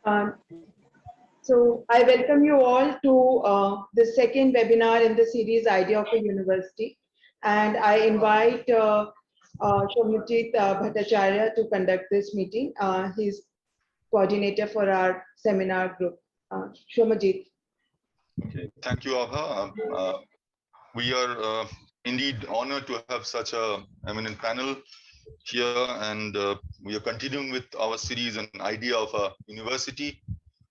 Um, so I welcome you all to the second webinar in the series Idea of a University, and I invite Shomajit Bhattacharya to conduct this meeting. He's coordinator for our seminar group. Shomajit. Okay, thank you, Abha. We are indeed honored to have such a eminent panel here, and we are continuing with our series on idea of a university,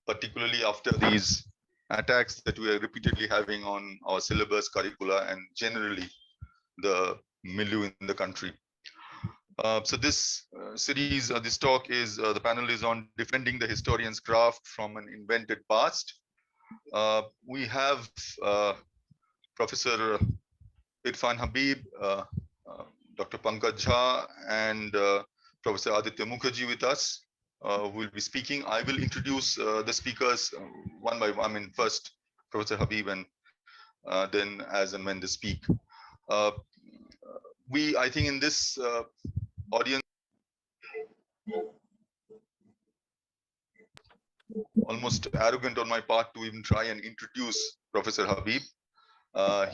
particularly after these attacks that we are repeatedly having on our syllabus, curricula, and generally the milieu in the country. So this series, this talk is, the panel is on defending the historian's craft from an invented past. We have Professor Irfan Habib, Dr. Pankaj, and Professor Aditya Mukherjee with us, who will be speaking. I will introduce the speakers one by one. I mean, first Professor Habib, and then as and when they speak. I think in this audience, almost arrogant on my part to even try and introduce Professor Habib.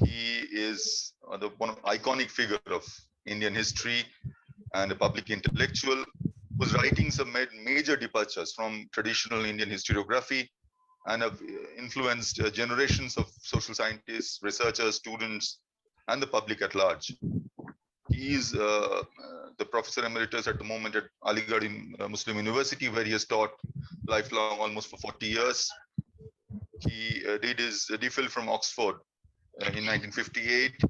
He is one iconic figure of Indian history and a public intellectual whose writings have made major departures from traditional Indian historiography and have influenced generations of social scientists, researchers, students, and the public at large. He is the Professor Emeritus at the moment at Aligarh Muslim University, where he has taught lifelong, almost for 40 years. He did his DPhil from Oxford in 1958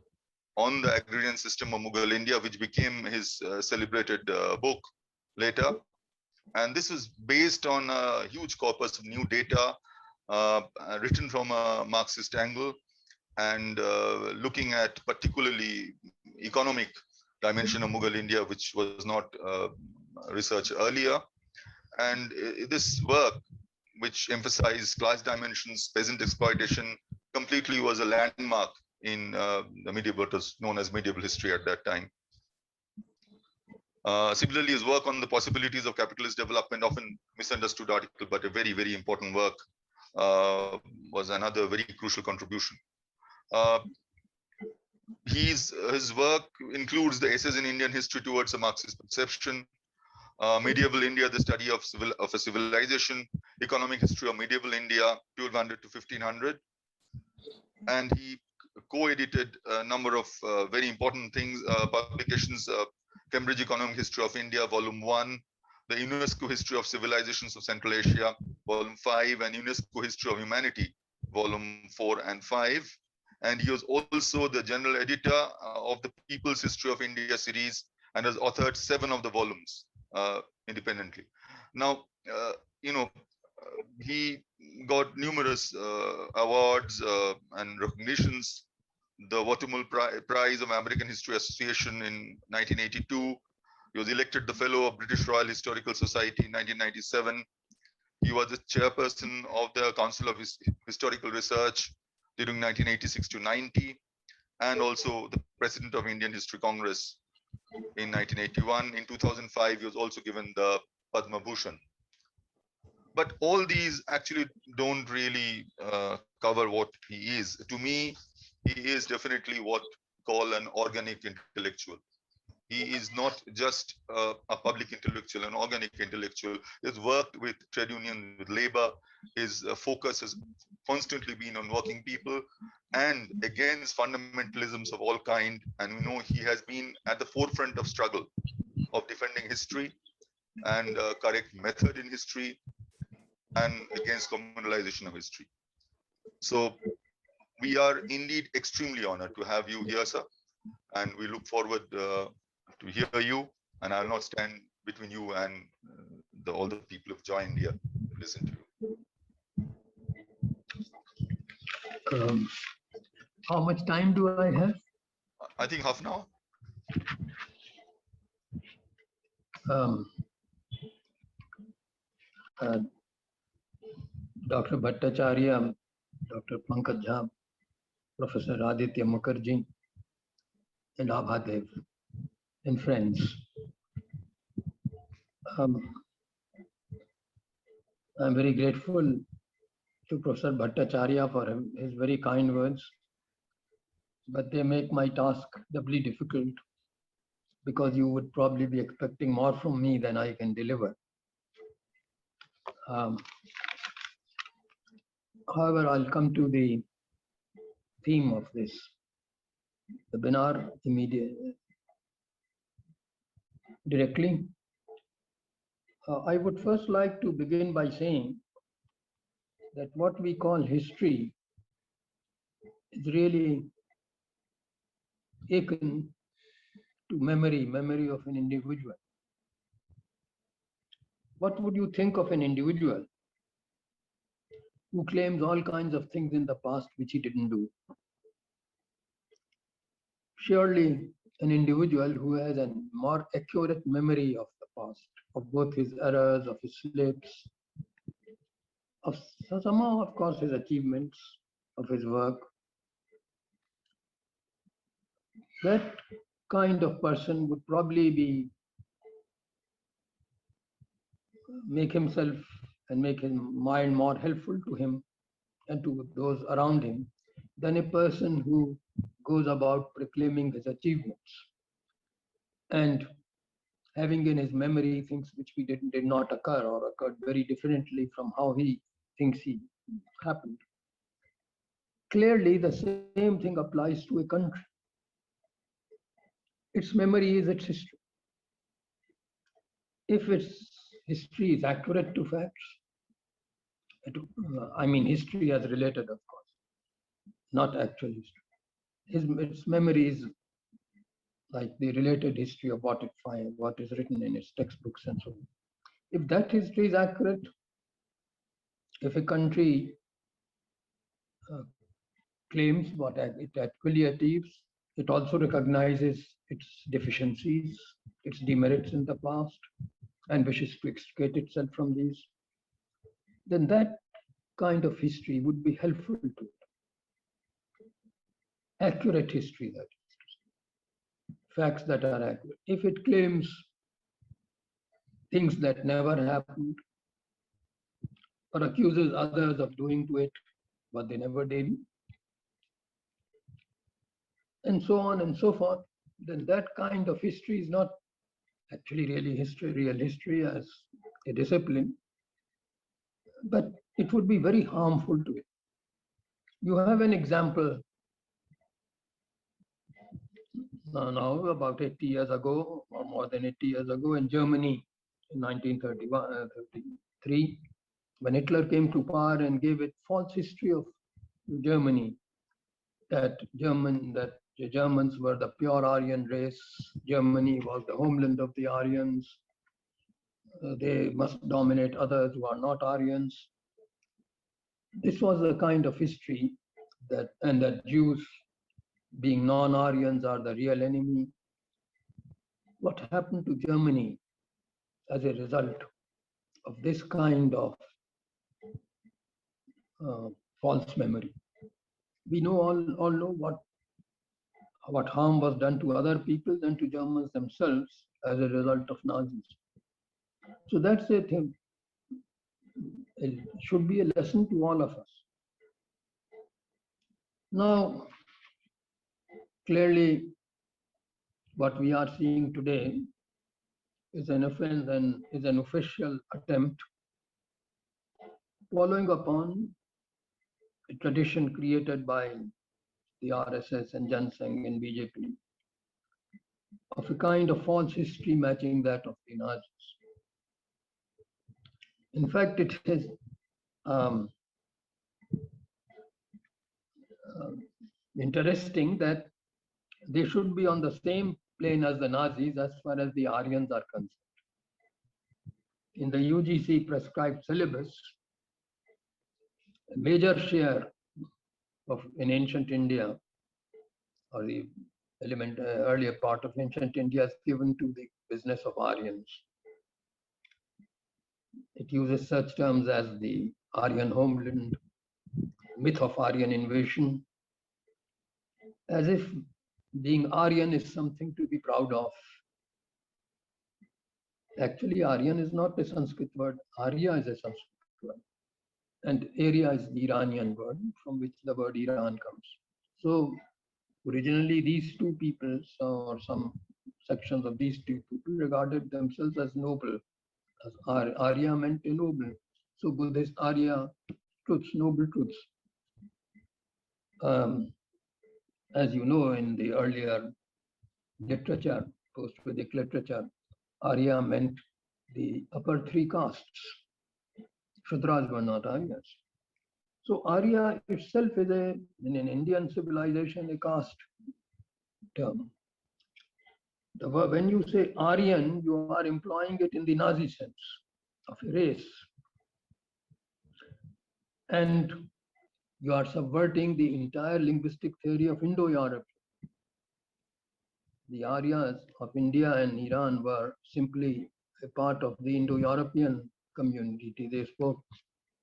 on the agrarian system of Mughal India, which became his celebrated book later. And this was based on a huge corpus of new data written from a Marxist angle and looking at particularly economic dimension of Mughal India, which was not researched earlier. And this work, which emphasized class dimensions, peasant exploitation, completely was a landmark in the medieval, what was known as medieval history at that time. Similarly, his work on the possibilities of capitalist development, often misunderstood article, but a very, very important work, was another very crucial contribution. His work includes the Essays in Indian History Towards a Marxist Perception, Medieval India, the study of a civilization, Economic History of Medieval India, 1200 to 1500. And he co-edited a number of very important things, publications, Cambridge Economic History of India, Volume 1, the UNESCO History of Civilizations of Central Asia, Volume 5, and UNESCO History of Humanity, Volume 4 and 5. And he was also the general editor of the People's History of India series and has authored 7 of the volumes independently. Now, he got numerous awards and recognitions. The Watermull Prize of American History Association in 1982. He was elected the Fellow of British Royal Historical Society in 1997. He was the chairperson of the Council of Historical Research during 1986 to 90, and also the president of Indian History Congress in 1981. In 2005, he was also given the Padma Bhushan. But all these actually don't really cover what he is. To me, he is definitely what we call an organic intellectual. He is not just a public intellectual, an organic intellectual. He's worked with trade union, with labor. His focus has constantly been on working people and against fundamentalisms of all kind. And we know he has been at the forefront of struggle of defending history and correct method in history and against communalization of history. So we are indeed extremely honored to have you here, sir. And we look forward to hear you. And I'll not stand between you and all the people who've joined here to listen to you. How much time do I have? I think half an hour. Dr. Bhattacharya, Dr. Pankaj, Professor Aditya Mukherjee, and Abhadev, and friends. I'm very grateful to Professor Bhattacharya for his very kind words, but they make my task doubly difficult because you would probably be expecting more from me than I can deliver. Um, However, I'll come to the theme of this webinar directly. I would first like to begin by saying that what we call history is really akin to memory of an individual. What would you think of an individual who claims all kinds of things in the past which he didn't do? Surely an individual who has a more accurate memory of the past, of both his errors, of his slips, of somehow, of course, his achievements, of his work, that kind of person would probably be make himself and make his mind more helpful to him and to those around him than a person who goes about proclaiming his achievements and having in his memory things which did not occur or occurred very differently from how he thinks he happened. Clearly, the same thing applies to a country. Its memory is its history. If its history is accurate to facts, I mean history as related, of course, not actual history. Its memory is like the related history of what is written in its textbooks and so on. If that history is accurate, if a country claims what it actually achieves, it also recognizes its deficiencies, its demerits in the past, and wishes to extricate itself from these, then that kind of history would be helpful to it. Accurate history, that is, facts that are accurate. If it claims things that never happened or accuses others of doing to it what they never did, and so on and so forth, then that kind of history is not actually really history, real history as a discipline, but it would be very harmful to it. You have an example now about 80 years ago, or more than 80 years ago, in Germany in 1933, when Hitler came to power and gave a false history of Germany, that the Germans were the pure Aryan race, Germany was the homeland of the Aryans, they must dominate others who are not Aryans. This was the kind of history and that Jews, being non-Aryans, are the real enemy. What happened to Germany as a result of this kind of false memory? We know all know what harm was done to other people and to Germans themselves as a result of Nazis. So that's a thing. It should be a lesson to all of us. Now, clearly, what we are seeing today is an official attempt following upon a tradition created by the RSS and Jan Sangh and BJP of a kind of false history matching that of the Nazis. In fact, it is interesting that they should be on the same plane as the Nazis as far as the Aryans are concerned. In the UGC prescribed syllabus, a major share in ancient India, or the earlier part of ancient India, is given to the business of Aryans. It uses such terms as the Aryan homeland, myth of Aryan invasion, as if being Aryan is something to be proud of. Actually, Aryan is not a Sanskrit word. Arya is a Sanskrit word. And area is the Iranian word from which the word Iran comes. So originally these two peoples or some sections of these two people regarded themselves as noble. As Arya meant a noble. So Buddhist Arya, truths, noble truths. Um, as you know, in the earlier literature, post-Vedic literature, Arya meant the upper three castes. Shudras were not Aryas. So Arya itself is in an Indian civilization, a caste term. When you say Aryan, you are employing it in the Nazi sense of a race. And you are subverting the entire linguistic theory of Indo-Europe. The Aryas of India and Iran were simply a part of the Indo-European community. They spoke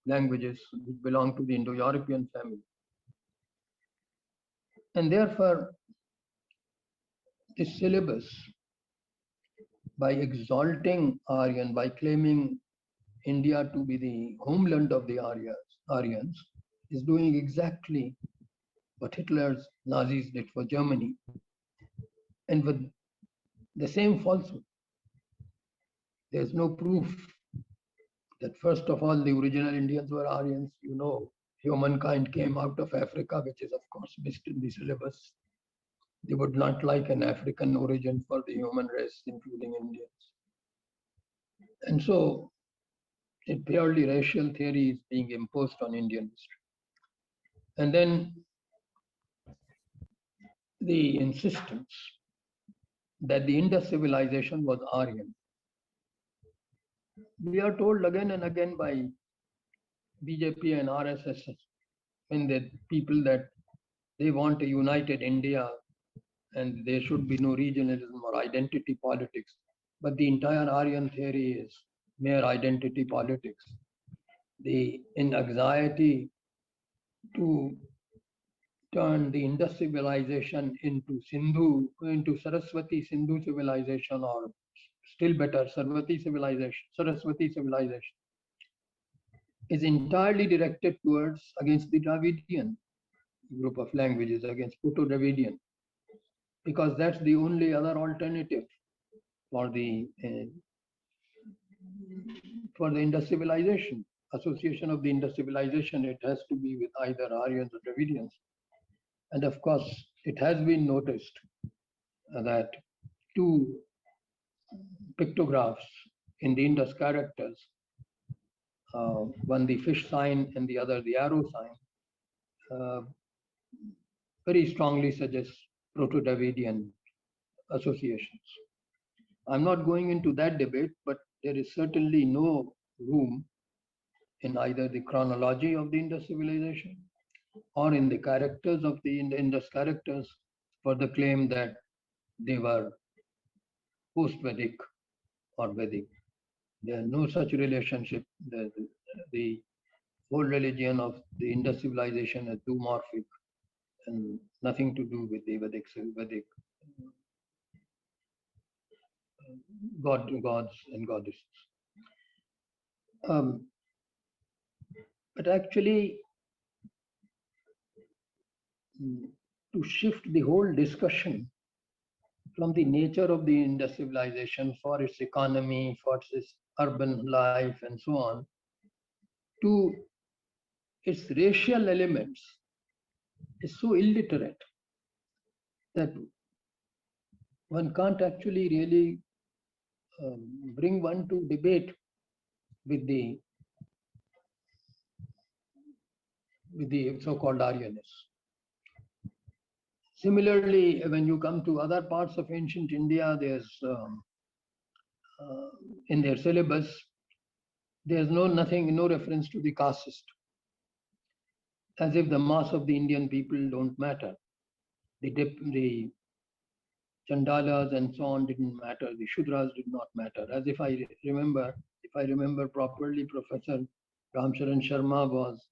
languages which belong to the Indo-European family. And therefore, this syllabus, by exalting Aryan, by claiming India to be the homeland of the Aryans, is doing exactly what Hitler's Nazis did for Germany. And with the same falsehood. There's no proof that first of all the original Indians were Aryans. You know, humankind came out of Africa, which is of course missed in the syllabus. They would not like an African origin for the human race, including Indians. And so a purely racial theory is being imposed on Indian history. And then the insistence that the Indus civilization was Aryan. We are told again and again by BJP and RSS and the people that they want a united India and there should be no regionalism or identity politics. But the entire Aryan theory is mere identity politics. The anxiety to turn the Indus civilization into Saraswati Sindhu civilization, or still better, Saraswati civilization is entirely directed towards against the Dravidian group of languages, against Proto-Dravidian, because that's the only other alternative for the Indus civilization. Association of the Indus civilization, it has to be with either Aryans or Dravidians. And of course, it has been noticed that two pictographs in the Indus characters, one the fish sign and the other the arrow sign, very strongly suggests Proto-Dravidian associations. I'm not going into that debate, but there is certainly no room in either the chronology of the Indus civilization or in the characters of the Indus characters for the claim that they were post-Vedic or Vedic. There is no such relationship. The whole religion of the Indus civilization is zoomorphic and nothing to do with the Vedic gods and goddesses. But actually, to shift the whole discussion from the nature of the Indus civilization, for its economy, for its urban life, and so on, to its racial elements is so illiterate that one can't actually really bring one to debate with the so-called Aryanists. Similarly, when you come to other parts of ancient India, there's in their syllabus, there's no reference to the caste system, as if the mass of the Indian people don't matter. The Chandalas and so on didn't matter. The Shudras did not matter. As if I remember properly, Professor Ramcharan Sharma was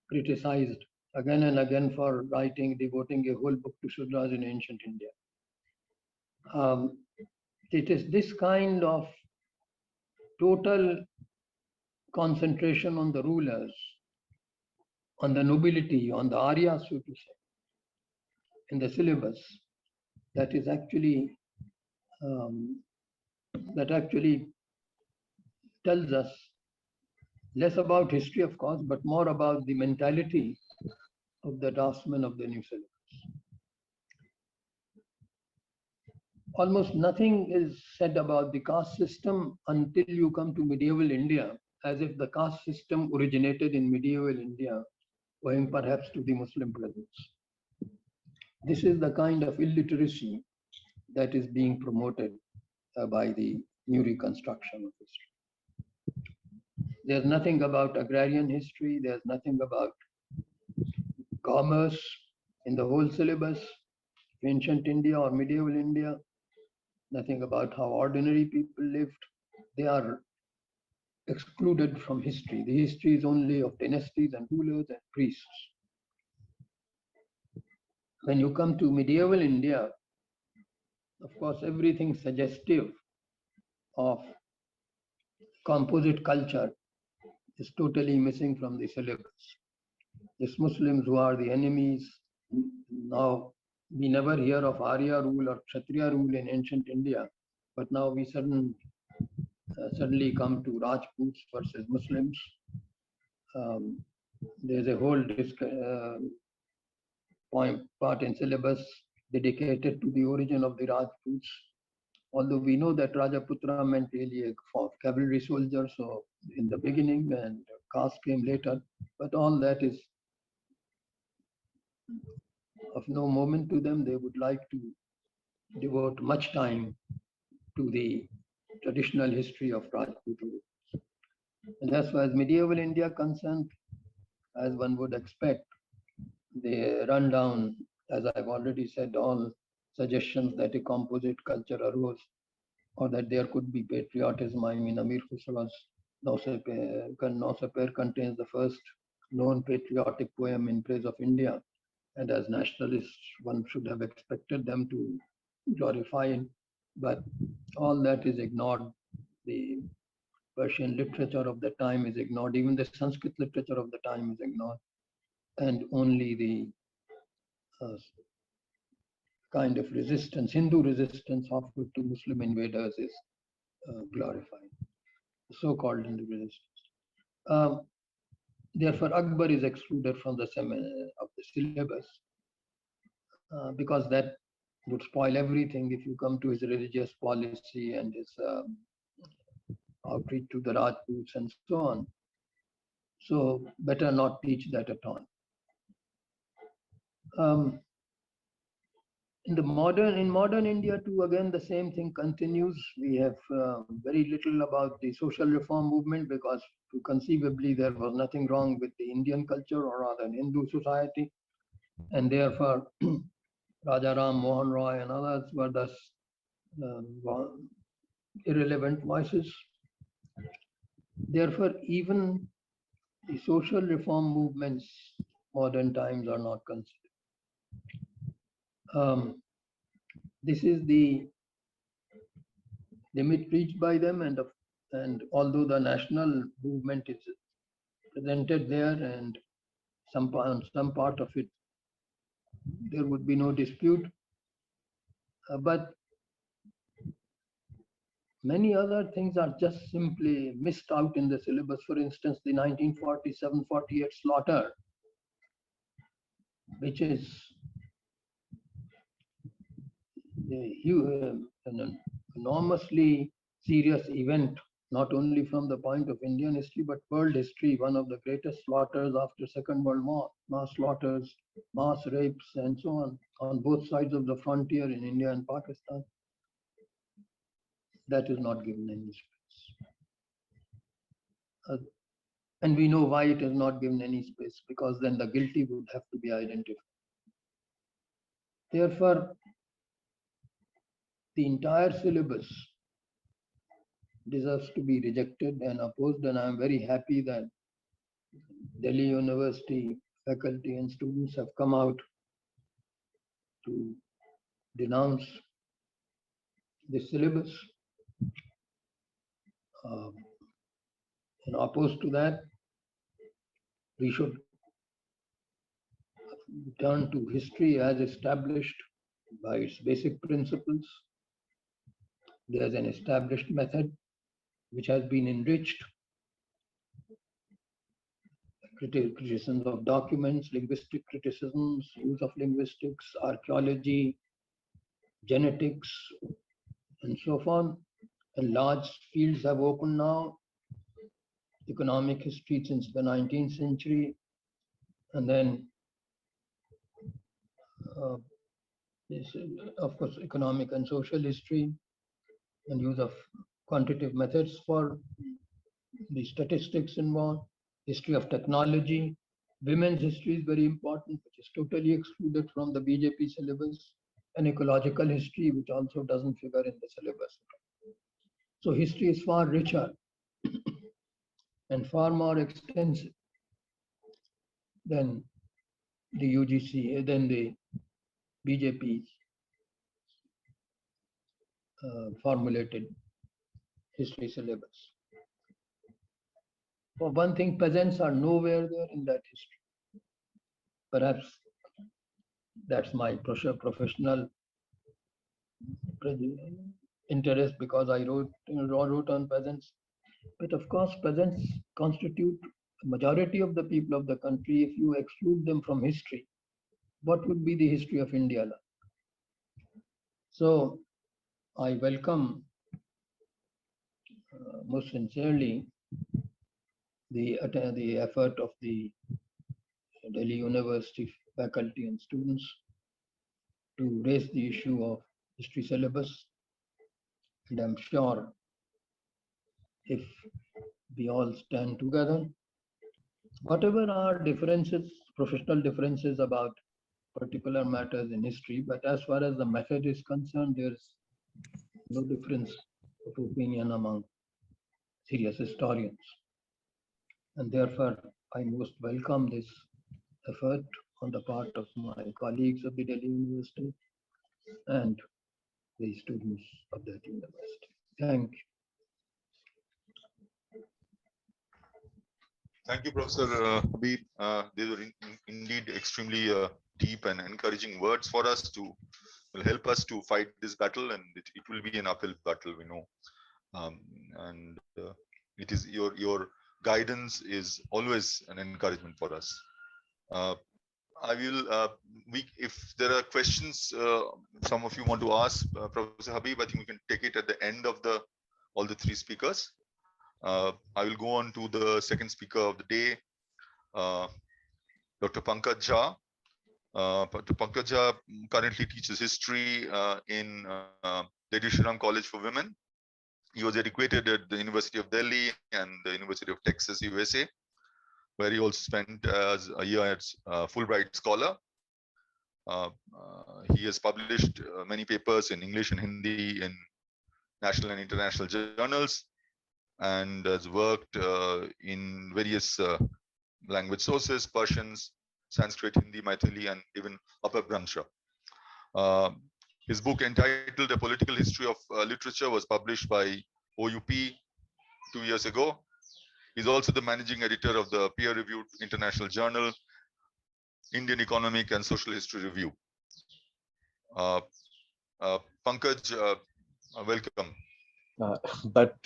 criticized again and again for devoting a whole book to Shudras in ancient India. It is this kind of total concentration on the rulers on the nobility, on the Arya, so to say, in the syllabus, that is actually um, that actually tells us less about history, of course, but more about the mentality of the draftsman of the new syllabus. Almost nothing is said about the caste system until you come to medieval India, as if the caste system originated in medieval India, owing perhaps to the Muslim presence. This is the kind of illiteracy that is being promoted by the new reconstruction of history. There's nothing about agrarian history, there's nothing about commerce in the whole syllabus, ancient India or medieval India, nothing about how ordinary people lived. They are excluded from history. The history is only of dynasties and rulers and priests. When you come to medieval India, of course, everything suggestive of composite culture is totally missing from the syllabus. These Muslims who are the enemies, now we never hear of Arya rule or Kshatriya rule in ancient India, but now we suddenly come to Rajputs versus Muslims. There's a whole part in syllabus dedicated to the origin of the Rajputs. Although we know that Rajaputra meant really a cavalry soldier, so in the beginning, and caste came later, but all that is of no moment to them. They would like to devote much time to the traditional history of Rajput. And as far as medieval India concerned, as one would expect, they run down, as I've already said, all suggestions that a composite culture arose or that there could be patriotism. I mean, Amir Khusro's Nausapir contains the first known patriotic poem in praise of India. And as nationalists, one should have expected them to glorify it. But all that is ignored. The Persian literature of the time is ignored. Even the Sanskrit literature of the time is ignored. And only the kind of resistance, Hindu resistance offered to Muslim invaders is glorified, so-called Hindu resistance. Therefore, Akbar is excluded from the syllabus because that would spoil everything if you come to his religious policy and his outreach to the Rajputs and so on. So better not teach that at all. In modern India too, again, the same thing continues. We have very little about the social reform movement because conceivably there was nothing wrong with the Indian culture or rather Hindu society. And therefore, Rajaram, Mohan Roy and others were thus irrelevant voices. Therefore, even the social reform movements, modern times are not considered. This is the limit reached by them, and although the national movement is presented there, and some part of it there would be no dispute, but many other things are just simply missed out in the syllabus. For instance, the 1947-48 slaughter, which is an enormously serious event, not only from the point of Indian history, but world history, one of the greatest slaughters after Second World War, mass slaughters, mass rapes, and so on both sides of the frontier in India and Pakistan. That is not given any space. And we know why it is not given any space, because then the guilty would have to be identified. Therefore, the entire syllabus deserves to be rejected and opposed, and I am very happy that Delhi University faculty and students have come out to denounce the syllabus. And opposed to that, we should turn to history as established by its basic principles. There's an established method which has been enriched. Criticisms of documents, linguistic criticisms, use of linguistics, archaeology, genetics, and so on. And large fields have opened now. Economic history since the 19th century, and then this, of course, economic and social history, and use of quantitative methods for the statistics involved. History of technology, women's history is very important, which is totally excluded from the BJP syllabus, and ecological history, which also doesn't figure in the syllabus. So history is far richer and far more extensive than the UGC, than the BJP formulated history syllabus. For one thing, peasants are nowhere there in that history. Perhaps that's my professional interest, because I wrote on peasants. But of course, peasants constitute the majority of the people of the country. If you exclude them from history, what would be the history of India like? So I welcome most sincerely the effort of the Delhi University faculty and students to raise the issue of history syllabus. And I'm sure if we all stand together, whatever our differences, professional differences about particular matters in history, but as far as the method is concerned, there's no difference of opinion among serious historians. And therefore, I most welcome this effort on the part of my colleagues of the Delhi University and the students of that university. Thank you. Thank you, Professor Habib. These were indeed extremely deep and encouraging words for us to will help us to fight this battle, and it will be an uphill battle, we know. And it is your guidance is always an encouragement for us. I will, if there are questions, some of you want to ask Professor Habib, I think we can take it at the end of all the three speakers. I will go on to the second speaker of the day, Dr. Pankaj. Dr. Pankaj currently teaches history in Lady Shri Ram College for Women. He was educated at the University of Delhi and the University of Texas, USA, where he also spent as a year as a Fulbright scholar. He has published many papers in English and Hindi in national and international journals, and has worked in various language sources: Persian, Sanskrit, Hindi, Maithili, and even Upper Brahmsha. His book entitled A Political History of Literature was published by OUP 2 years ago. He's also the managing editor of the peer-reviewed international journal, Indian Economic and Social History Review. Pankaj, welcome. But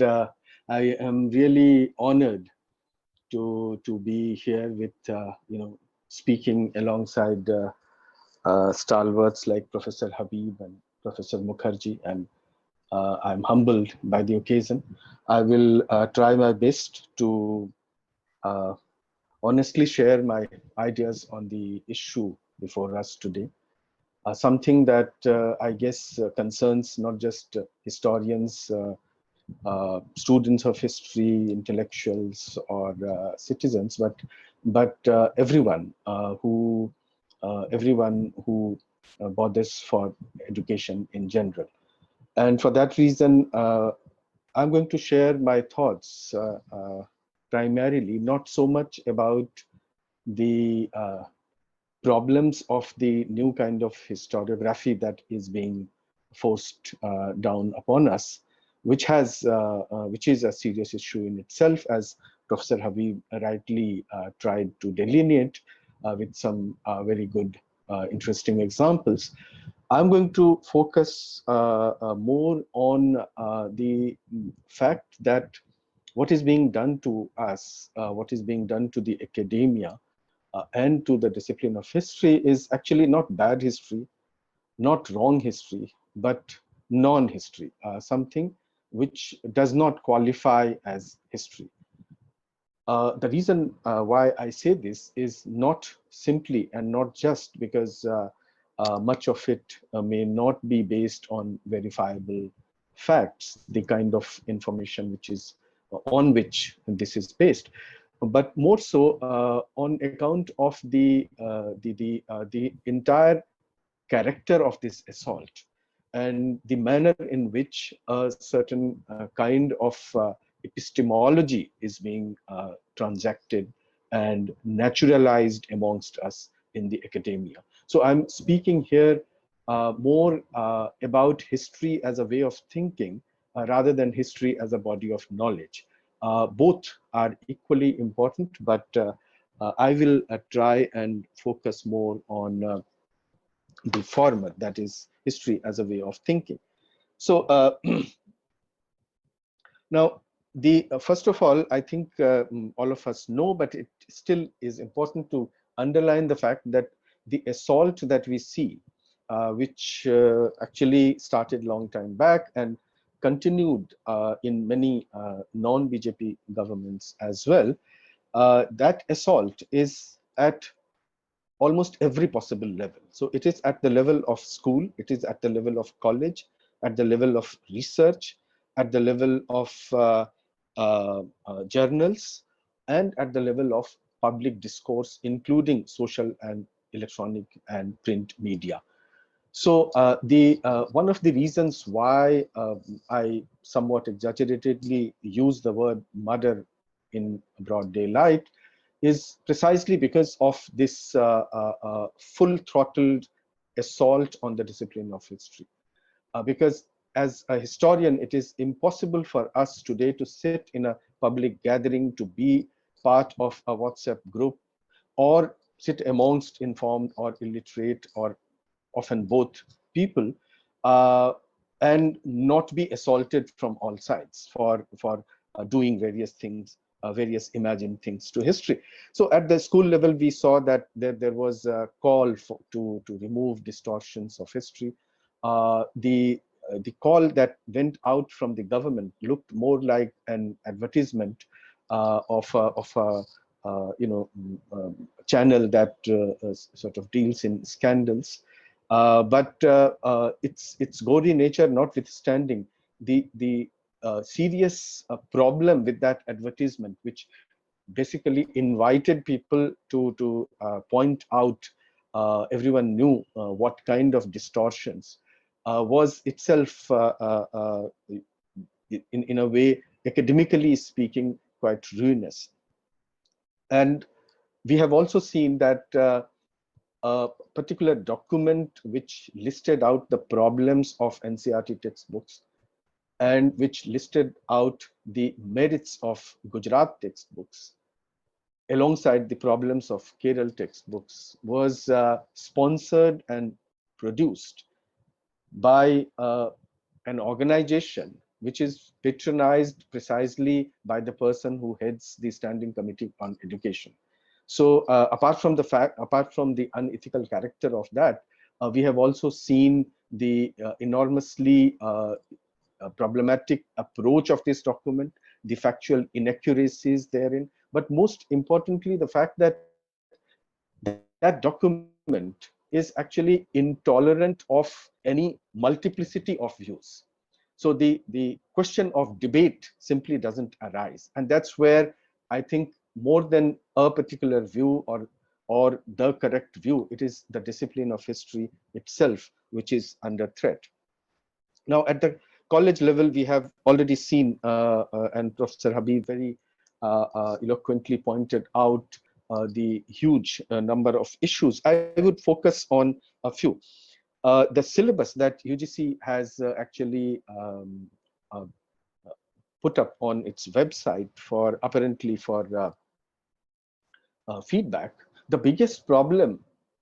I am really honored to be here with speaking alongside stalwarts like Professor Habib and Professor Mukherjee, and I'm humbled by the occasion. I will try my best to honestly share my ideas on the issue before us today. Something that I guess concerns not just historians, students of history, intellectuals, or citizens, but everyone who bothers for education in general. And for that reason, I'm going to share my thoughts primarily not so much about the problems of the new kind of historiography that is being forced down upon us, which is a serious issue in itself, as Professor Habib rightly tried to delineate. with some very good, interesting examples. I'm going to focus more on the fact that what is being done to us, what is being done to the academia and to the discipline of history is actually not bad history, not wrong history, but non-history, something which does not qualify as history. The reason why I say this is not simply and not just because much of it may not be based on verifiable facts, the kind of information which is on which this is based, but more so on account of the entire character of this assault and the manner in which a certain kind of epistemology is being transacted and naturalized amongst us in the academia. So I'm speaking here more about history as a way of thinking rather than history as a body of knowledge. Both are equally important, but I will try and focus more on the former, that is history as a way of thinking. So now, the first of all, I think all of us know, but it still is important to underline the fact that the assault that we see, which actually started long time back and continued in many non-BJP governments as well, that assault is at almost every possible level. So it is at the level of school, it is at the level of college, at the level of research, at the level of journals, and at the level of public discourse, including social and electronic and print media. So one of the reasons why I somewhat exaggeratedly use the word murder in broad daylight is precisely because of this full-throttled assault on the discipline of history. Because as a historian, it is impossible for us today to sit in a public gathering, to be part of a WhatsApp group, or sit amongst informed or illiterate, or often both people, and not be assaulted from all sides for doing various things, various imagined things to history. So at the school level, we saw that there was a call to remove distortions of history. The call that went out from the government looked more like an advertisement of a channel that sort of deals in scandals. But its gaudy nature notwithstanding, the serious problem with that advertisement, which basically invited people to point out, everyone knew what kind of distortions, was itself, in a way, academically speaking, quite ruinous. And we have also seen that a particular document which listed out the problems of NCERT textbooks and which listed out the merits of Gujarat textbooks alongside the problems of Kerala textbooks was sponsored and produced by an organization which is patronized precisely by the person who heads the Standing Committee on Education. So apart from the unethical character of that, we have also seen the enormously problematic approach of this document, the factual inaccuracies therein, but most importantly, the fact that that document is actually intolerant of any multiplicity of views. So the question of debate simply doesn't arise. And that's where I think more than a particular view or the correct view, it is the discipline of history itself which is under threat. Now, at the college level, we have already seen, and Professor Habib very eloquently pointed out the huge number of issues. I would focus on a few. The syllabus that UGC has actually put up on its website for apparently for feedback the biggest problem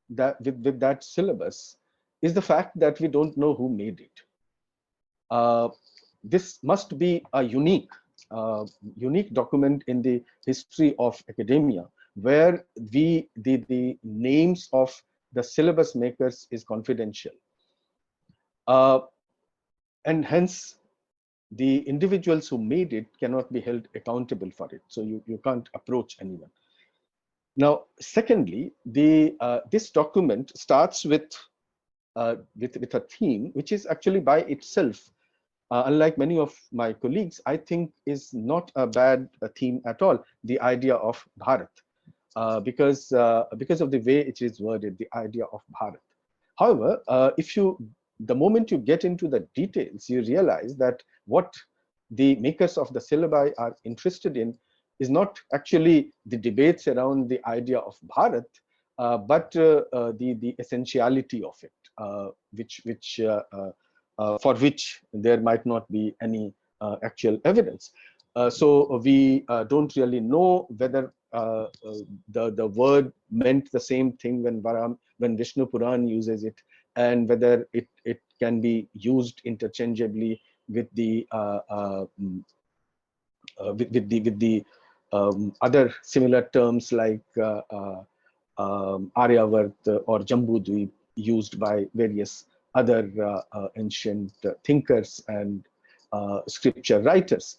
that with that syllabus is the fact that we don't know who made it. This must be a unique document in the history of academia, where the names of the syllabus makers is confidential, and hence the individuals who made it cannot be held accountable for it. So you can't approach anyone. Now, secondly, this document starts with a theme which is actually by itself, unlike many of my colleagues, I think is not a bad theme at all. The idea of Bharat, because of the way it is worded, the idea of Bharat. However, the moment you get into the details, you realize that what the makers of the syllabi are interested in is not actually the debates around the idea of Bharat, but the essentiality of it, for which there might not be any actual evidence. So we don't really know whether the word meant the same thing when Vishnu Puran uses it, and whether it can be used interchangeably with the other similar terms like Aryavart or Jambudvip, used by various other ancient thinkers and scripture writers.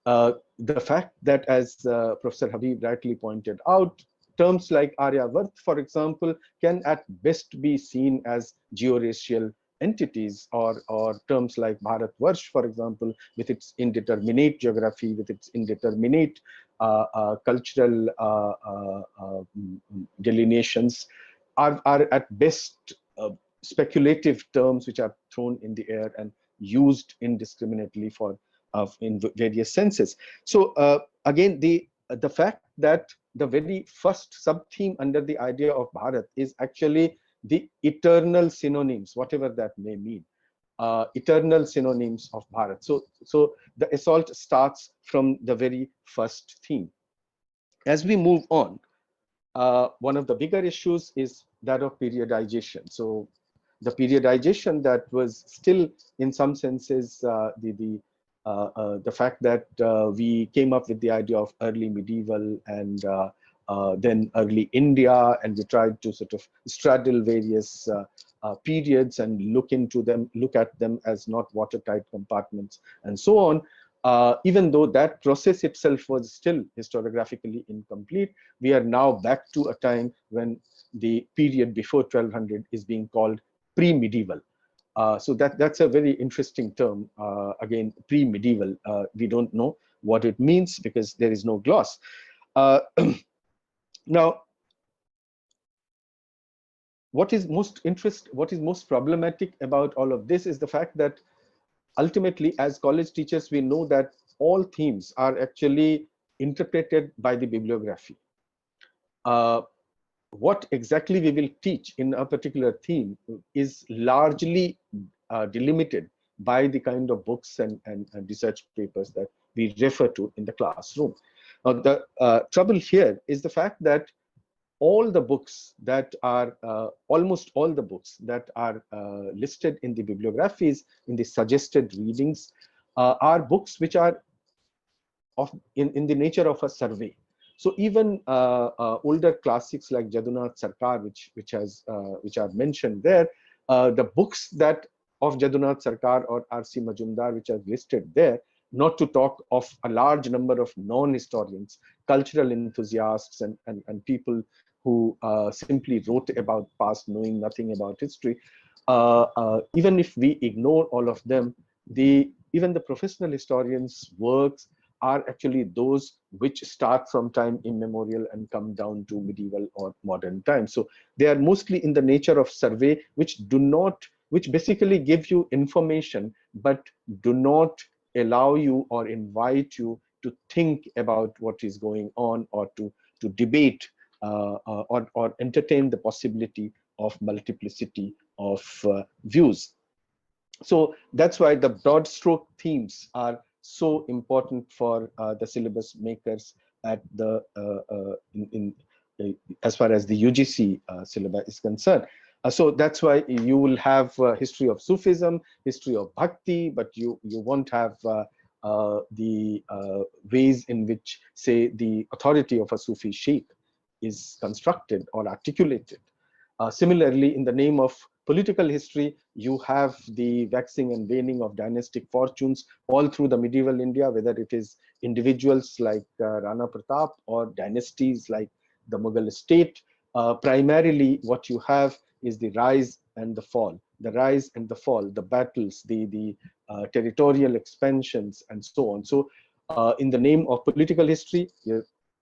The fact that, as Professor Habib rightly pointed out, terms like Aryavart, for example, can at best be seen as georacial entities, or terms like Bharatvarsh, for example, with its indeterminate geography, with its indeterminate cultural delineations, are at best speculative terms which are thrown in the air and used indiscriminately in various senses. So again, the fact that the very first sub-theme under the idea of Bharat is actually the eternal synonyms, whatever that may mean, eternal synonyms of Bharat. So the assault starts from the very first theme. As we move on, one of the bigger issues is that of periodization. So the periodization that was still, in some senses, the fact that we came up with the idea of early medieval and then early India, and we tried to sort of straddle various periods and look at them as not watertight compartments and so on. Even though that process itself was still historiographically incomplete, we are now back to a time when the period before 1200 is being called pre-medieval. So that's a very interesting term. Again, pre-medieval, we don't know what it means because there is no gloss. Now, what is most problematic about all of this is the fact that ultimately, as college teachers, we know that all themes are actually interpreted by the bibliography. What exactly we will teach in a particular theme is largely delimited by the kind of books and research papers that we refer to in the classroom. Now, the trouble here is the fact that all the books that are, almost all the books that are listed in the bibliographies, in the suggested readings, are books which are in the nature of a survey. So even older classics like Jadunath Sarkar, which are mentioned there, the books that of Jadunath Sarkar or R.C. Majumdar, which are listed there, not to talk of a large number of non-historians, cultural enthusiasts, and people who simply wrote about past, knowing nothing about history. Even if we ignore all of them, even the professional historians' works are actually those which start from time immemorial and come down to medieval or modern times. So they are mostly in the nature of survey, which basically give you information, but do not allow you or invite you to think about what is going on, or to debate or entertain the possibility of multiplicity of views. So that's why the broad stroke themes are so important for the syllabus makers at the as far as the UGC syllabus is concerned. So that's why you will have history of Sufism, history of Bhakti, but you won't have the ways in which, say, the authority of a Sufi sheikh is constructed or articulated. Similarly, in the name of political history, you have the waxing and waning of dynastic fortunes all through the medieval India, whether it is individuals like Rana Pratap or dynasties like the Mughal state. Primarily, what you have is the rise and the fall, the battles, the territorial expansions, and so on. So, in the name of political history,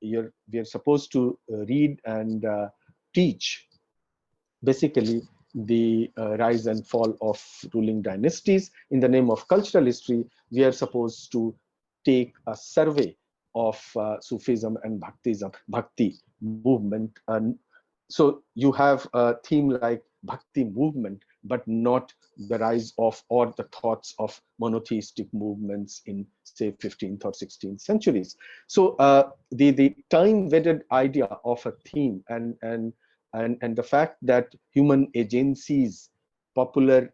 we are supposed to read and teach basically the rise and fall of ruling dynasties. In the name of cultural history, we are supposed to take a survey of Sufism and Bhakti movement. And so you have a theme like Bhakti movement, but not the rise of or the thoughts of monotheistic movements in, say, 15th or 16th centuries. So the time-wedded idea of a theme and the fact that human agencies, popular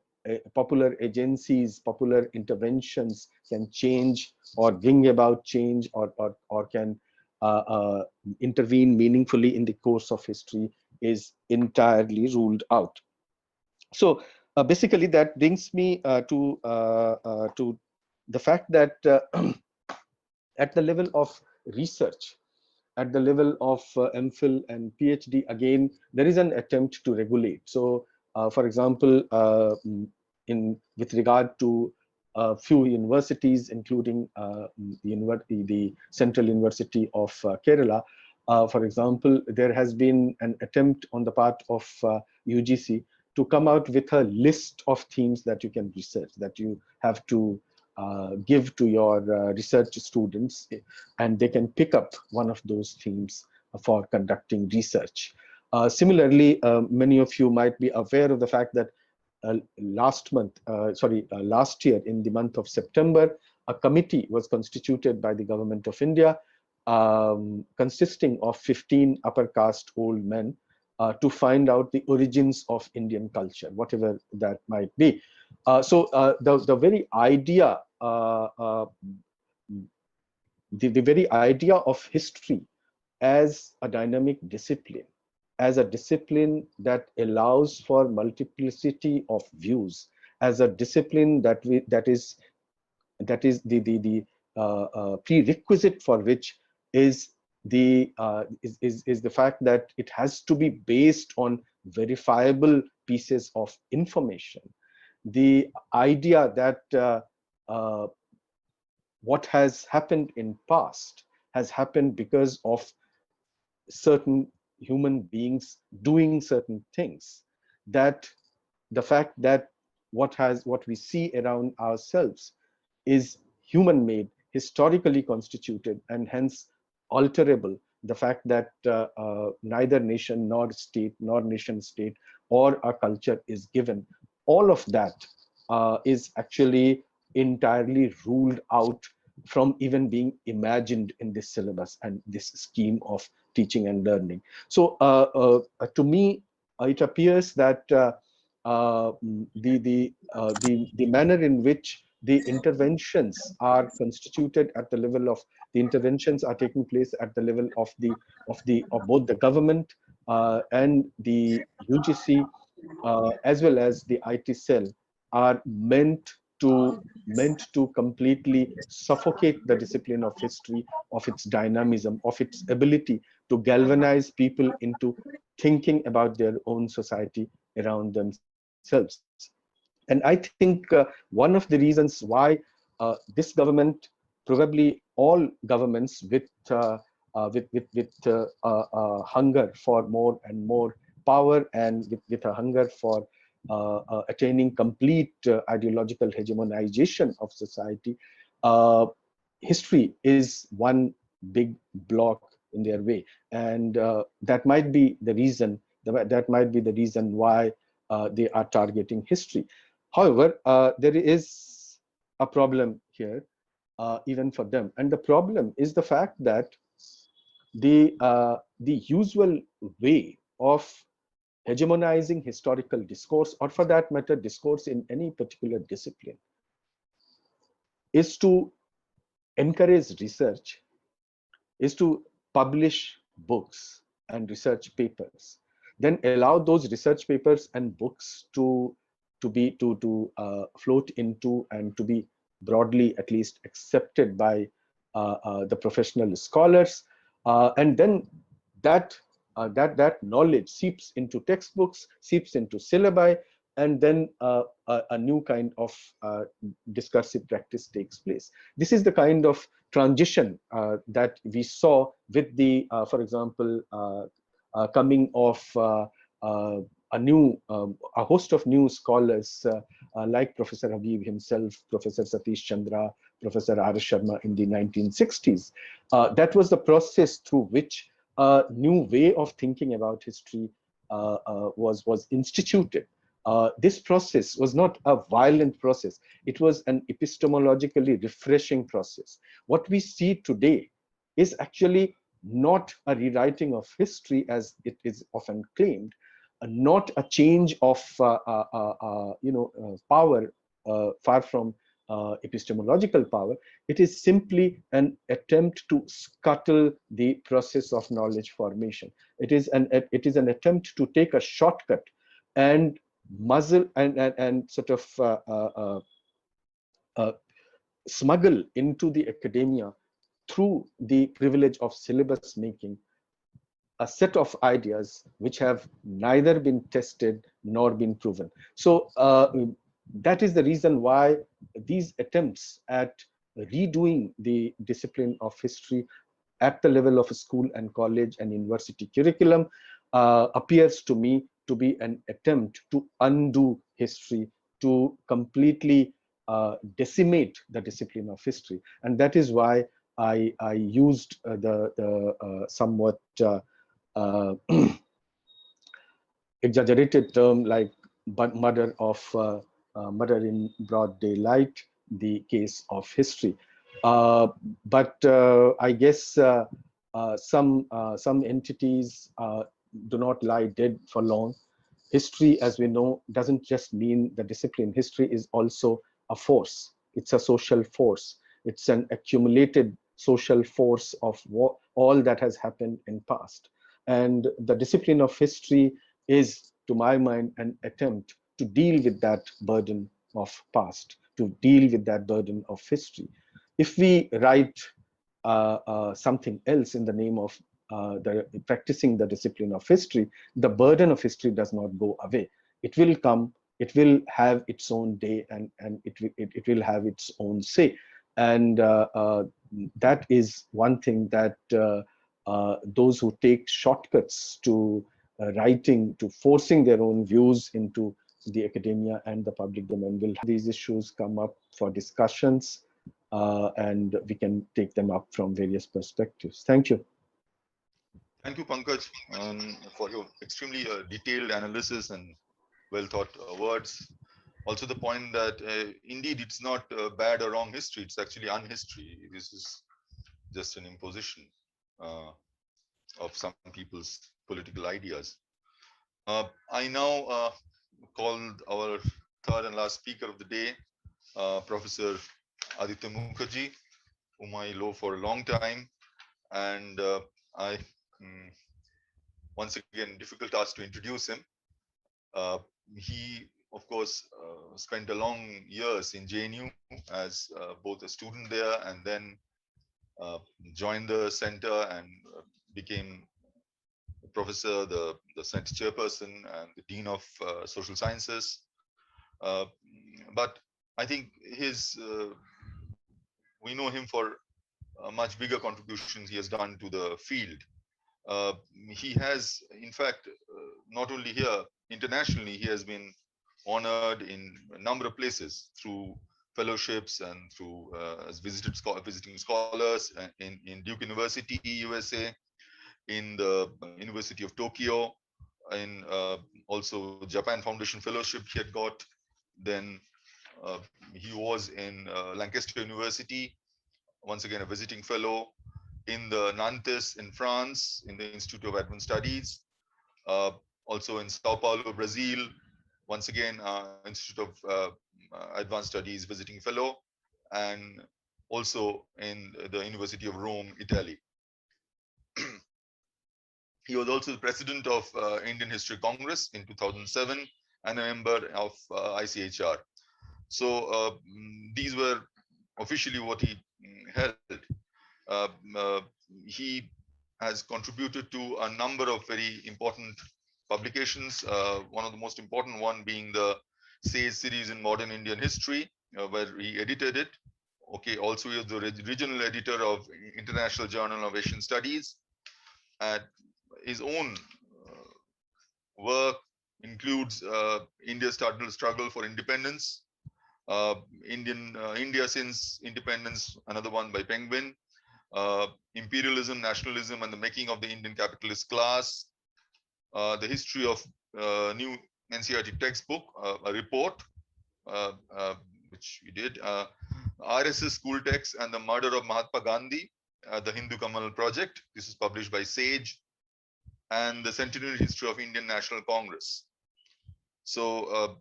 agencies, popular interventions can change or bring about change or can intervene meaningfully in the course of history is entirely ruled out. So basically that brings me to the fact that at the level of research, at the level of MPhil and PhD, again, there is an attempt to regulate. So, for example, with regard to a few universities, including the Central University of Kerala, for example, there has been an attempt on the part of UGC to come out with a list of themes that you can research, that you have to give to your research students, and they can pick up one of those themes for conducting research. Similarly, many of you might be aware of the fact that last year in the month of September, a committee was constituted by the government of India, consisting of 15 upper caste old men, to find out the origins of Indian culture, whatever that might be. So the very idea, the very idea of history as a dynamic discipline, as a discipline that allows for multiplicity of views, as a discipline that is the prerequisite for which is the fact that it has to be based on verifiable pieces of information. The idea that what has happened in past has happened because of certain human beings doing certain things, that the fact that what we see around ourselves is human made, historically constituted, and hence alterable. The fact that neither nation nor state nor nation state or a culture is given, all of that is actually entirely ruled out from even being imagined in this syllabus and this scheme of teaching and learning. So to me, it appears that the manner in which the interventions are constituted at the level of the interventions are taking place at the level of both the government and the UGC as well as the IT cell are meant to completely suffocate the discipline of history, of its dynamism, of its ability to galvanize people into thinking about their own society around themselves. And I think one of the reasons why this government, probably all governments with hunger for more and more power and with a hunger for attaining complete ideological hegemonization of society, history is one big block in their way, and that might be the reason. That might be the reason why they are targeting history. However, there is a problem here, even for them, and the problem is the fact that the usual way of hegemonizing historical discourse, or for that matter, discourse in any particular discipline, is to encourage research, is to publish books and research papers, then allow those research papers and books to float into and to be broadly at least accepted by the professional scholars, and then that knowledge seeps into textbooks, seeps into syllabi, and then a new kind of discursive practice takes place. This is the kind of transition that we saw with the, for example, coming of a host of new scholars like Professor Habib himself, Professor Satish Chandra, Professor R. Sharma in the 1960s. That was the process through which a new way of thinking about history was instituted. This process was not a violent process. It was an epistemologically refreshing process. What we see today is actually not a rewriting of history as it is often claimed, not a change of power, far from epistemological power. It is simply an attempt to scuttle the process of knowledge formation. It is an attempt to take a shortcut and muzzle and sort of smuggle into the academia through the privilege of syllabus making a set of ideas which have neither been tested nor been proven. So that is the reason why these attempts at redoing the discipline of history at the level of school and college and university curriculum appears to me to be an attempt to undo history, to completely decimate the discipline of history. And that is why I used the somewhat exaggerated term like murder in broad daylight, the case of history. But I guess some entities do not lie dead for long. History, as we know, doesn't just mean the discipline. History is also a force. It's a social force. It's an accumulated social force of all that has happened in past. And the discipline of history is, to my mind, an attempt to deal with that burden of past, to deal with that burden of history. If we write something else in the name of practicing the discipline of history, the burden of history does not go away. It will come, it will have its own day, and it will have its own say. And that is one thing that those who take shortcuts to writing, to forcing their own views into the academia and the public domain will have these issues come up for discussions, and we can take them up from various perspectives. Thank you. Thank you, Pankaj, for your extremely detailed analysis and well thought words. Also, the point that indeed it's not bad or wrong history, it's actually unhistory. This is just an imposition of some people's political ideas. I now called our third and last speaker of the day, Professor Aditya Mukherjee, whom I know for a long time. And I, once again, difficult task to introduce him. He, of course, spent a long years in JNU as both a student there, and then joined the center and became a professor, the center chairperson, and the dean of social sciences. But I think we know him for much bigger contributions he has done to the field. He has, in fact, not only here, internationally, he has been honored in a number of places through fellowships and through as visiting scholars in Duke University, USA, in the University of Tokyo, in also Japan Foundation Fellowship he had got. Then he was in Lancaster University, once again a visiting fellow, in the Nantes in France, in the Institute of Advanced Studies, also in Sao Paulo, Brazil, once again, Institute of Advanced Studies visiting fellow, and also in the University of Rome, Italy. He was also the president of Indian History Congress in 2007 and a member of ICHR. So these were officially what he held. He has contributed to a number of very important publications. One of the most important one being the Sage series in Modern Indian History, where he edited it. Okay, also he is the regional editor of International Journal of Asian Studies. And his own work includes India's struggle for independence, India since independence, another one by Penguin, imperialism, nationalism, and the making of the Indian capitalist class, the history of new NCERT textbook, a report, which we did, RSS school text and the murder of Mahatma Gandhi, the Hindu Kamal project. This is published by Sage, and the centenary history of Indian National Congress. So,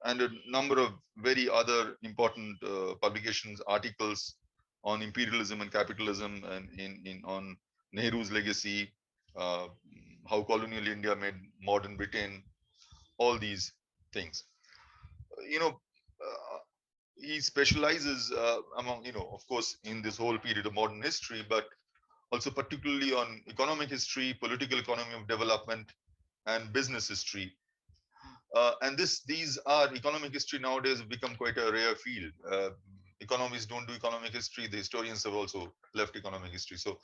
and a number of very other important publications, articles on imperialism and capitalism, and on Nehru's legacy, how colonial India made modern Britain, all these things. You know, he specializes among, of course, in this whole period of modern history, but also particularly on economic history, political economy of development, and business history. And these are economic history nowadays have become quite a rare field. Economists don't do economic history. The historians have also left economic history. So,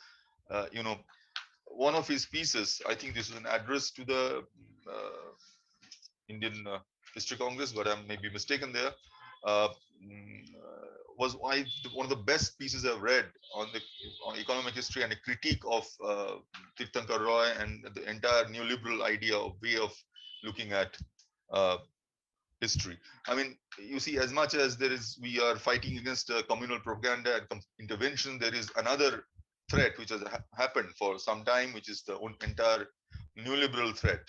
one of his pieces, I think this is an address to the Indian History Congress, but I may be mistaken there, was one of the best pieces I've read on economic history, and a critique of Tirthankar Roy and the entire neoliberal idea of way of looking at history. I mean, you see, as much as we are fighting against communal propaganda and intervention, there is another threat which has happened for some time, which is the entire neoliberal threat.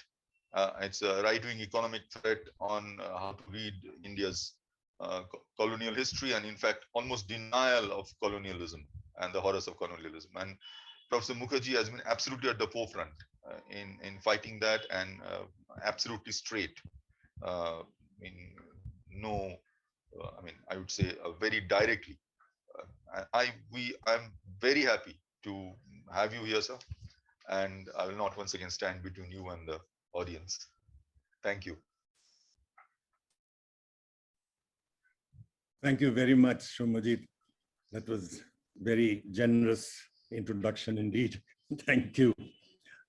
It's a right-wing economic threat on how to read India's colonial history, and in fact, almost denial of colonialism and the horrors of colonialism. And Professor Mukherjee has been absolutely at the forefront in fighting that, and absolutely straight. I would say very directly. I'm very happy to have you here, sir, and I will not once again stand between you and the audience. Thank you. Thank you very much, Shomajit. That was very generous introduction indeed. Thank you.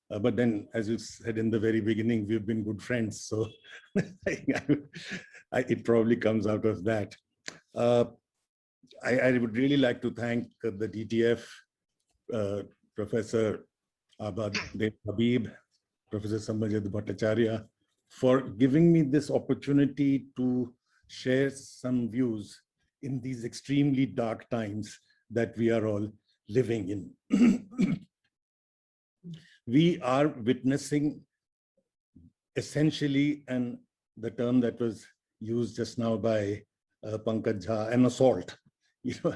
But then, as you said in the very beginning, we've been good friends, so it probably comes out of that. I would really like to thank the DTF, Professor Irfan Habib, Professor Samajit Bhattacharya, for giving me this opportunity to share some views in these extremely dark times that we are all living in. We are witnessing essentially, and the term that was used just now by Pankaj, an assault,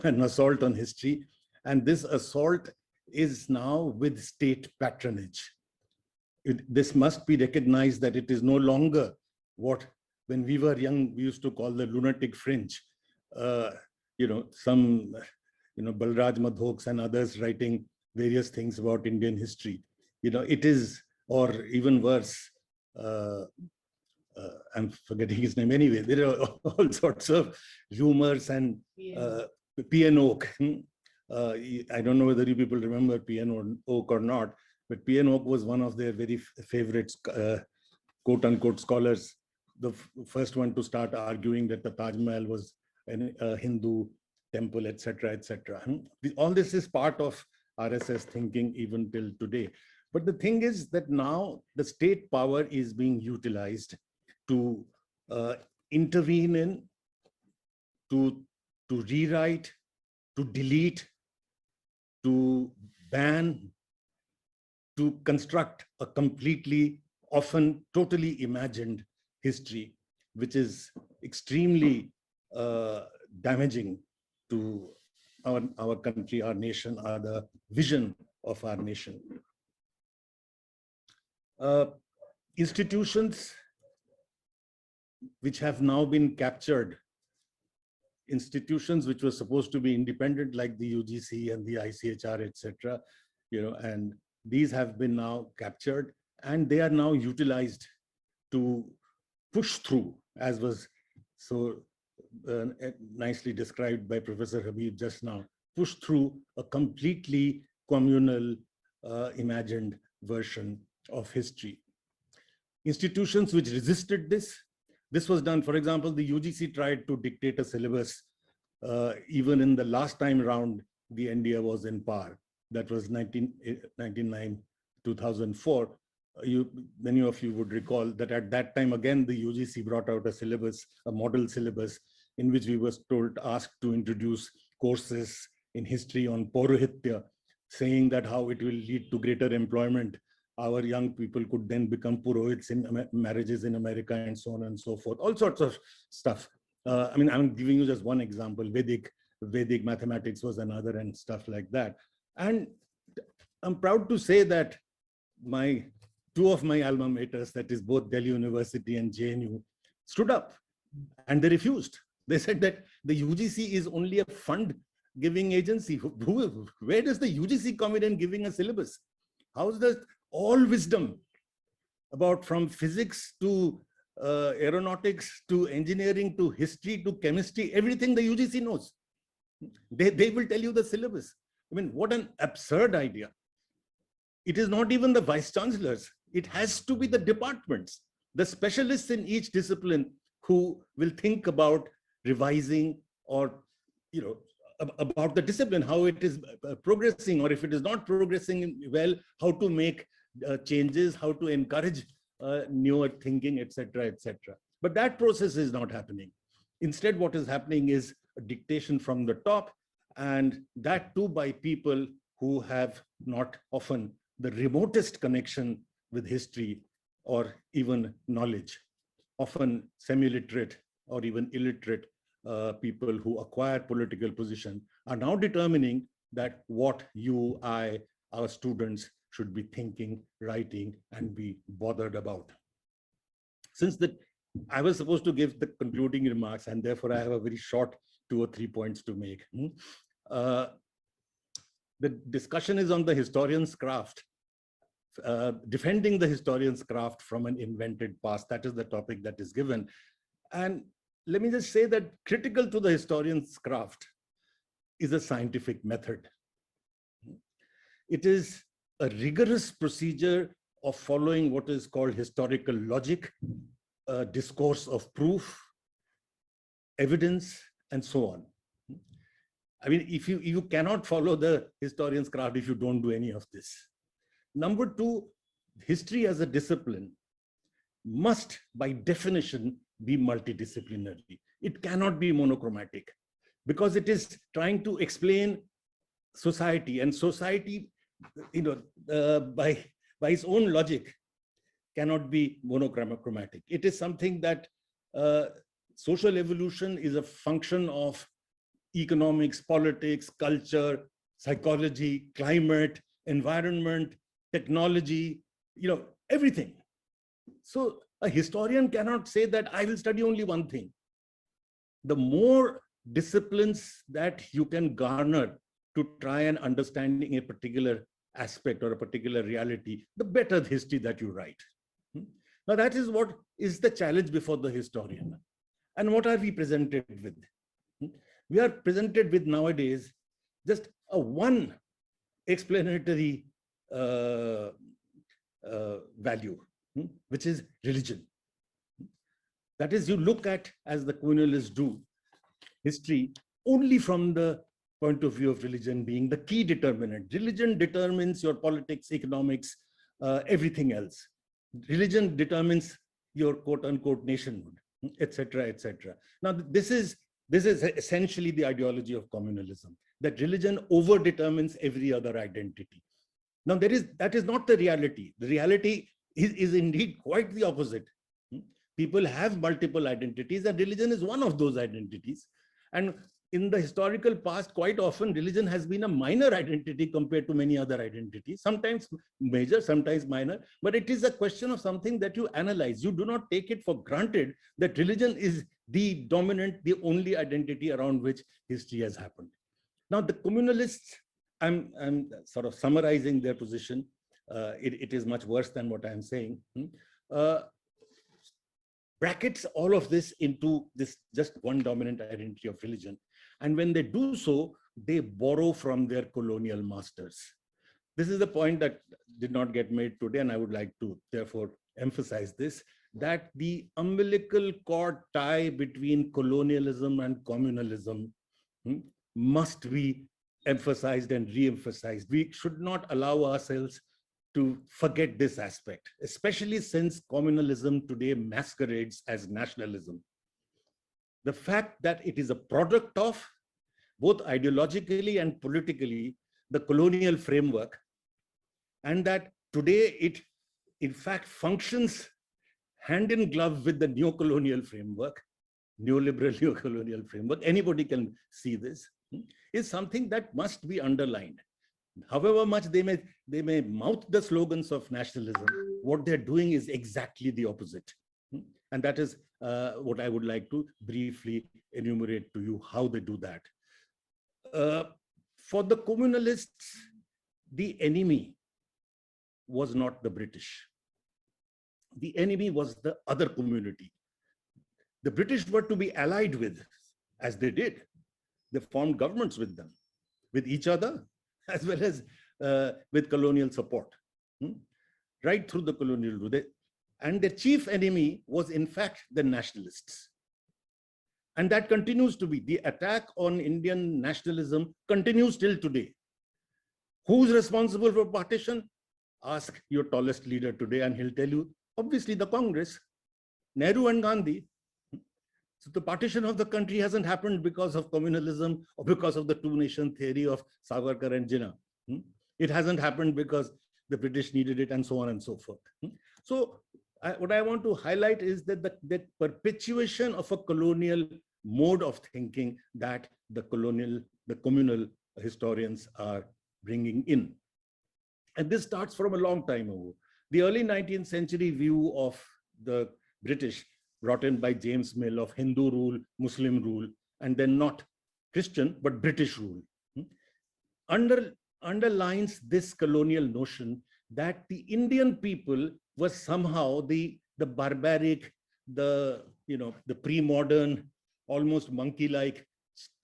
an assault on history. And this assault is now with state patronage. This must be recognized that it is no longer what, when we were young, we used to call the lunatic fringe. Some, Balraj Madhoks and others writing various things about Indian history. It is, or even worse, I'm forgetting his name anyway. There are all sorts of rumors and P.N. Oak. I don't know whether you people remember P.N. Oak or not, but P.N. Oak was one of their very favorite quote-unquote scholars, the first one to start arguing that the Taj Mahal was a Hindu temple, etc., etc. All this is part of RSS thinking even till today. But the thing is that now the state power is being utilized to intervene in, to rewrite, to delete, to ban to construct a completely, often totally imagined history, which is extremely damaging to our country, our nation, or the vision of our nation. Institutions which have now been captured, institutions which were supposed to be independent, like the UGC and the ICHR, etc., and these have been now captured, and they are now utilized to push through, as was so nicely described by Professor Habib just now, push through a completely communal, imagined version of history. Institutions which resisted this was done. For example, the UGC tried to dictate a syllabus. Even in the last time round, the NDA was in power. That was 1999, 2004. Many of you would recall that at that time, again, the UGC brought out a syllabus, a model syllabus, in which we were asked to introduce courses in history on Paurohitya, saying that how it will lead to greater employment. Our young people could then become Purohits in marriages in America, and so on and so forth. All sorts of stuff. I mean, I'm giving you just one example. Vedic mathematics was another, and stuff like that. And I'm proud to say that two of my alma maters, that is both Delhi University and JNU, stood up, and they refused. They said that the UGC is only a fund-giving agency. Where does the UGC come in giving a syllabus? How is the all wisdom about from physics to aeronautics to engineering to history to chemistry, everything the UGC knows? They will tell you the syllabus. I mean, what an absurd idea. It is not even the vice chancellors. It has to be the departments, the specialists in each discipline who will think about revising or, about the discipline, how it is progressing, or if it is not progressing well, how to make changes, how to encourage newer thinking, etc., etc. But that process is not happening. Instead, what is happening is a dictation from the top, and that too by people who have not often the remotest connection with history or even knowledge, often semi-literate or even illiterate people who acquire political position are now determining that what you, I, our students should be thinking, writing, and be bothered about. Since I was supposed to give the concluding remarks, and therefore I have a very short 2 or 3 points to make. The discussion is on the historian's craft, defending the historian's craft from an invented past. That is the topic that is given. And let me just say that critical to the historian's craft is a scientific method. It is a rigorous procedure of following what is called historical logic, discourse of proof, evidence, and so on. I mean, if you cannot follow the historian's craft if you don't do any of this. Number two, history as a discipline must, by definition, be multidisciplinary. It cannot be monochromatic, because it is trying to explain society, and society, by its own logic, cannot be monochromatic. It is something that social evolution is a function of economics, politics, culture, psychology, climate, environment, technology, everything. So a historian cannot say that I will study only one thing. The more disciplines that you can garner to try and understanding a particular aspect or a particular reality, the better the history that you write. Now that is what is the challenge before the historian. And what are we presented with? We are presented with nowadays just a one explanatory value, which is religion. That is, you look at, as the colonialists do, history only from the point of view of religion being the key determinant. Religion determines your politics, economics, everything else. Religion determines your quote-unquote nationhood, etc., etc. Now, this is essentially the ideology of communalism. that religion overdetermines every other identity. Now, that is not the reality. The reality is indeed quite the opposite. People have multiple identities, and religion is one of those identities. And in the historical past, quite often, religion has been a minor identity compared to many other identities, sometimes major, sometimes minor, but it is a question of something that you analyze. You do not take it for granted that religion is the dominant, the only identity around which history has happened. Now, the communalists, I'm sort of summarizing their position. It is much worse than what I'm saying. Brackets all of this into this just one dominant identity of religion. And when they do so, they borrow from their colonial masters. This is the point that did not get made today, and I would like to therefore emphasize this, that the umbilical cord tie between colonialism and communalism must be emphasized and re-emphasized. We should not allow ourselves to forget this aspect, especially since communalism today masquerades as nationalism. The fact that it is a product of, both ideologically and politically, the colonial framework, and that today it, in fact, functions hand in glove with the neocolonial framework, neoliberal neocolonial framework, anybody can see this, is something that must be underlined. However much they may mouth the slogans of nationalism, what they're doing is exactly the opposite. And that is what I would like to briefly enumerate to you, how they do that. For the communalists, the enemy was not the British. The enemy was the other community. The British were to be allied with, as they did. They formed governments with them, with each other, as well as with colonial support, right through the colonial rule. And the chief enemy was, in fact, the nationalists. And that continues to be. The attack on Indian nationalism continues till today. Who's responsible for partition? Ask your tallest leader today, and he'll tell you, obviously, the Congress, Nehru and Gandhi. So the partition of the country hasn't happened because of communalism or because of the two-nation theory of Savarkar and Jinnah. It hasn't happened because the British needed it, and so on and so forth. So what I want to highlight is that the perpetuation of a colonial mode of thinking that the communal historians are bringing in. And this starts from a long time ago. The early 19th century view of the British, brought in by James Mill, of Hindu rule, Muslim rule, and then not Christian, but British rule, underlines this colonial notion that the Indian people was somehow the barbaric, the pre-modern, almost monkey-like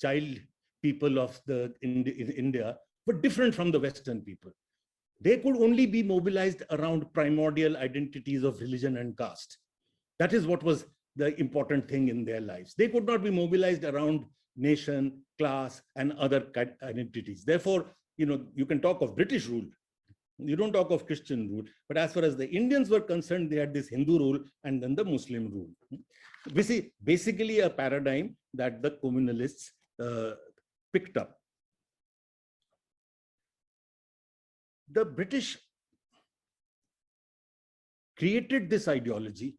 child people of in India, but different from the Western people. They could only be mobilized around primordial identities of religion and caste. That is what was the important thing in their lives. They could not be mobilized around nation, class, and other identities. Therefore, you can talk of British rule. You don't talk of Christian rule. But as far as the Indians were concerned, they had this Hindu rule and then the Muslim rule. We see basically a paradigm that the communalists picked up. The British created this ideology.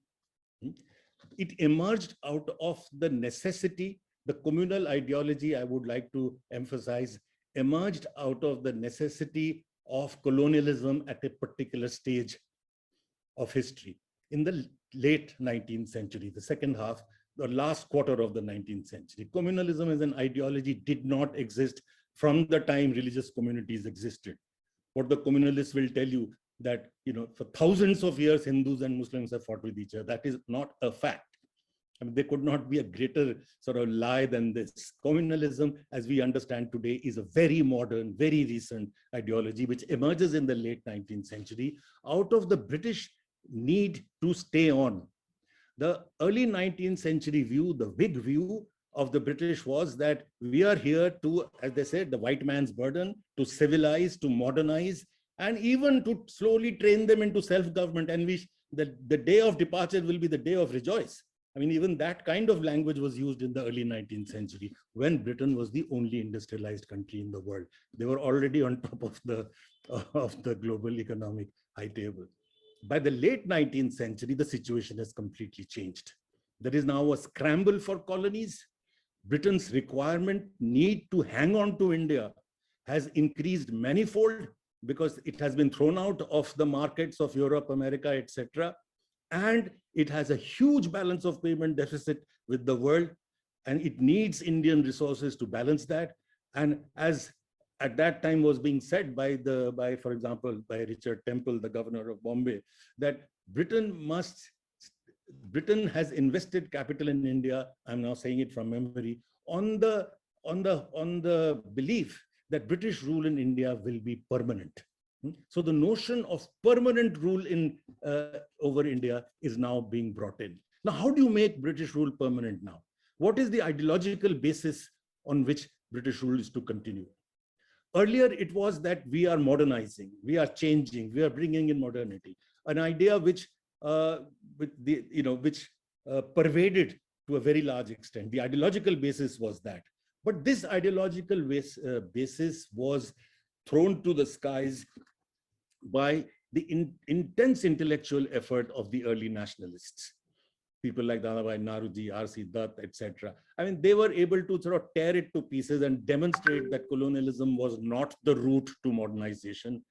It emerged out of the necessity, the communal ideology, I would like to emphasize, emerged out of the necessity of colonialism at a particular stage of history. In the late 19th century, the second half, the last quarter of the 19th century, communalism as an ideology did not exist from the time religious communities existed. What the communalists will tell you that, for thousands of years, Hindus and Muslims have fought with each other. That is not a fact. I mean, there could not be a greater sort of lie than this. Communalism, as we understand today, is a very modern, very recent ideology, which emerges in the late 19th century out of the British need to stay on. The early 19th century view, the big view of the British was that we are here to, as they said, the white man's burden, to civilize, to modernize, and even to slowly train them into self-government. And the day of departure will be the day of rejoice. I mean, even that kind of language was used in the early 19th century when Britain was the only industrialized country in the world. They were already on top of the global economic high table. By the late 19th century, the situation has completely changed. There is now a scramble for colonies. Britain's need to hang on to India has increased manifold because it has been thrown out of the markets of Europe, America, etc. And it has a huge balance of payment deficit with the world, and it needs Indian resources to balance that. And as at that time was being said for example, by Richard Temple, the governor of Bombay, that Britain has invested capital in India, I'm now saying it from memory, on the belief that British rule in India will be permanent. So the notion of permanent rule over India is now being brought in. Now, how do you make British rule permanent now? What is the ideological basis on which British rule is to continue? Earlier, it was that we are modernizing, we are changing, we are bringing in modernity, an idea which pervaded to a very large extent. The ideological basis was that. But this ideological basis was thrown to the skies by the intense intellectual effort of the early nationalists. People like Dadabhai Naoroji, R.C. Dutt, etc. I mean, they were able to sort of tear it to pieces and demonstrate that colonialism was not the route to modernization,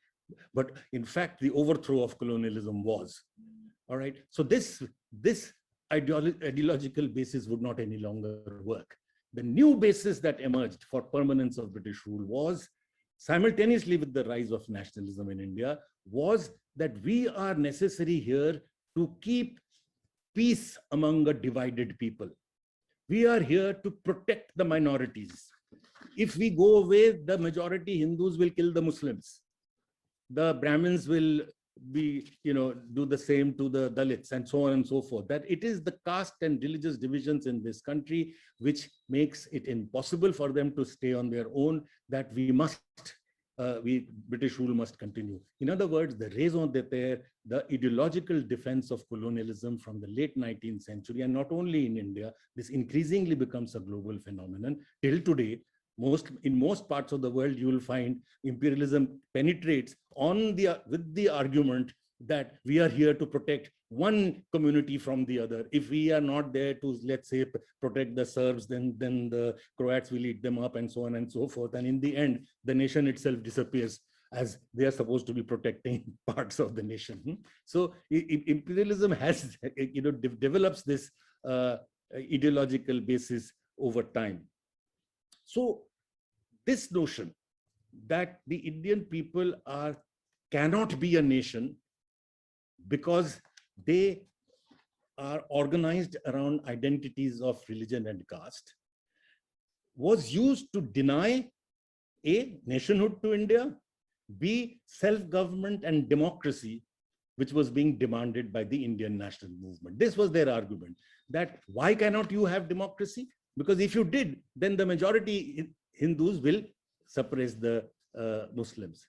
but in fact, the overthrow of colonialism was. All right. So this ideological basis would not any longer work. The new basis that emerged for permanence of British rule was, simultaneously with the rise of nationalism in India, was that we are necessary here to keep peace among a divided people. We are here to protect the minorities. If we go away, the majority Hindus will kill the Muslims. The Brahmins will do the same to the Dalits, and so on and so forth. That it is the caste and religious divisions in this country which makes it impossible for them to stay on their own, that British rule must continue. In other words, the raison d'etre, the ideological defense of colonialism from the late 19th century, and not only in India, this increasingly becomes a global phenomenon. Till today, in most parts of the world, you will find imperialism penetrates with the argument that we are here to protect one community from the other. If we are not there to, let's say, protect the Serbs, then the Croats will eat them up, and so on and so forth. And in the end, the nation itself disappears, as they are supposed to be protecting parts of the nation. So imperialism has, develops this ideological basis over time. So this notion that the Indian people cannot be a nation because they are organized around identities of religion and caste was used to deny A, nationhood to India, B, self-government and democracy, which was being demanded by the Indian national movement. This was their argument, that why cannot you have democracy? Because if you did, then the majority Hindus will suppress the Muslims.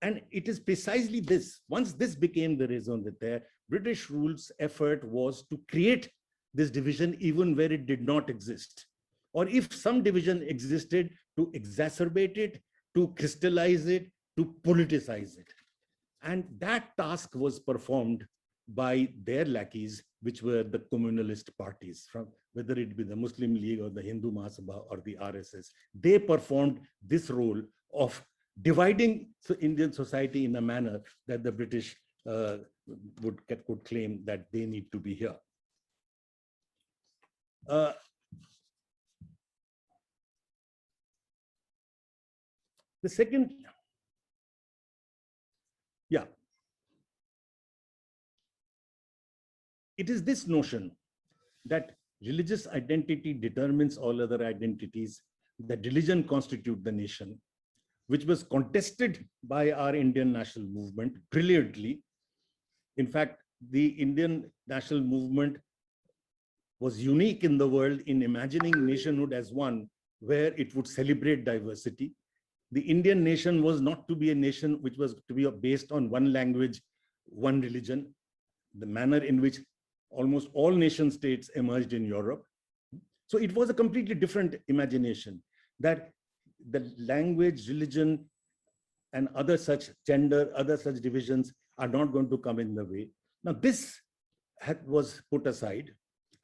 And it is precisely this. Once this became the raison d'etre, British rule's effort was to create this division even where it did not exist. Or if some division existed, to exacerbate it, to crystallize it, to politicize it. And that task was performed by their lackeys, which were the communalist parties, from whether it be the Muslim League or the Hindu Mahasabha or the RSS. They performed this role of dividing Indian society in a manner that the British could claim that they need to be here. The second, it is this notion that religious identity determines all other identities, that religion constitutes the nation, which was contested by our Indian national movement brilliantly. In fact, the Indian national movement was unique in the world in imagining nationhood as one where it would celebrate diversity. The Indian nation was not to be a nation which was to be based on one language, one religion. The manner in which almost all nation states emerged in Europe. So it was a completely different imagination that the language, religion, and other such gender, other such divisions are not going to come in the way. Now this was put aside.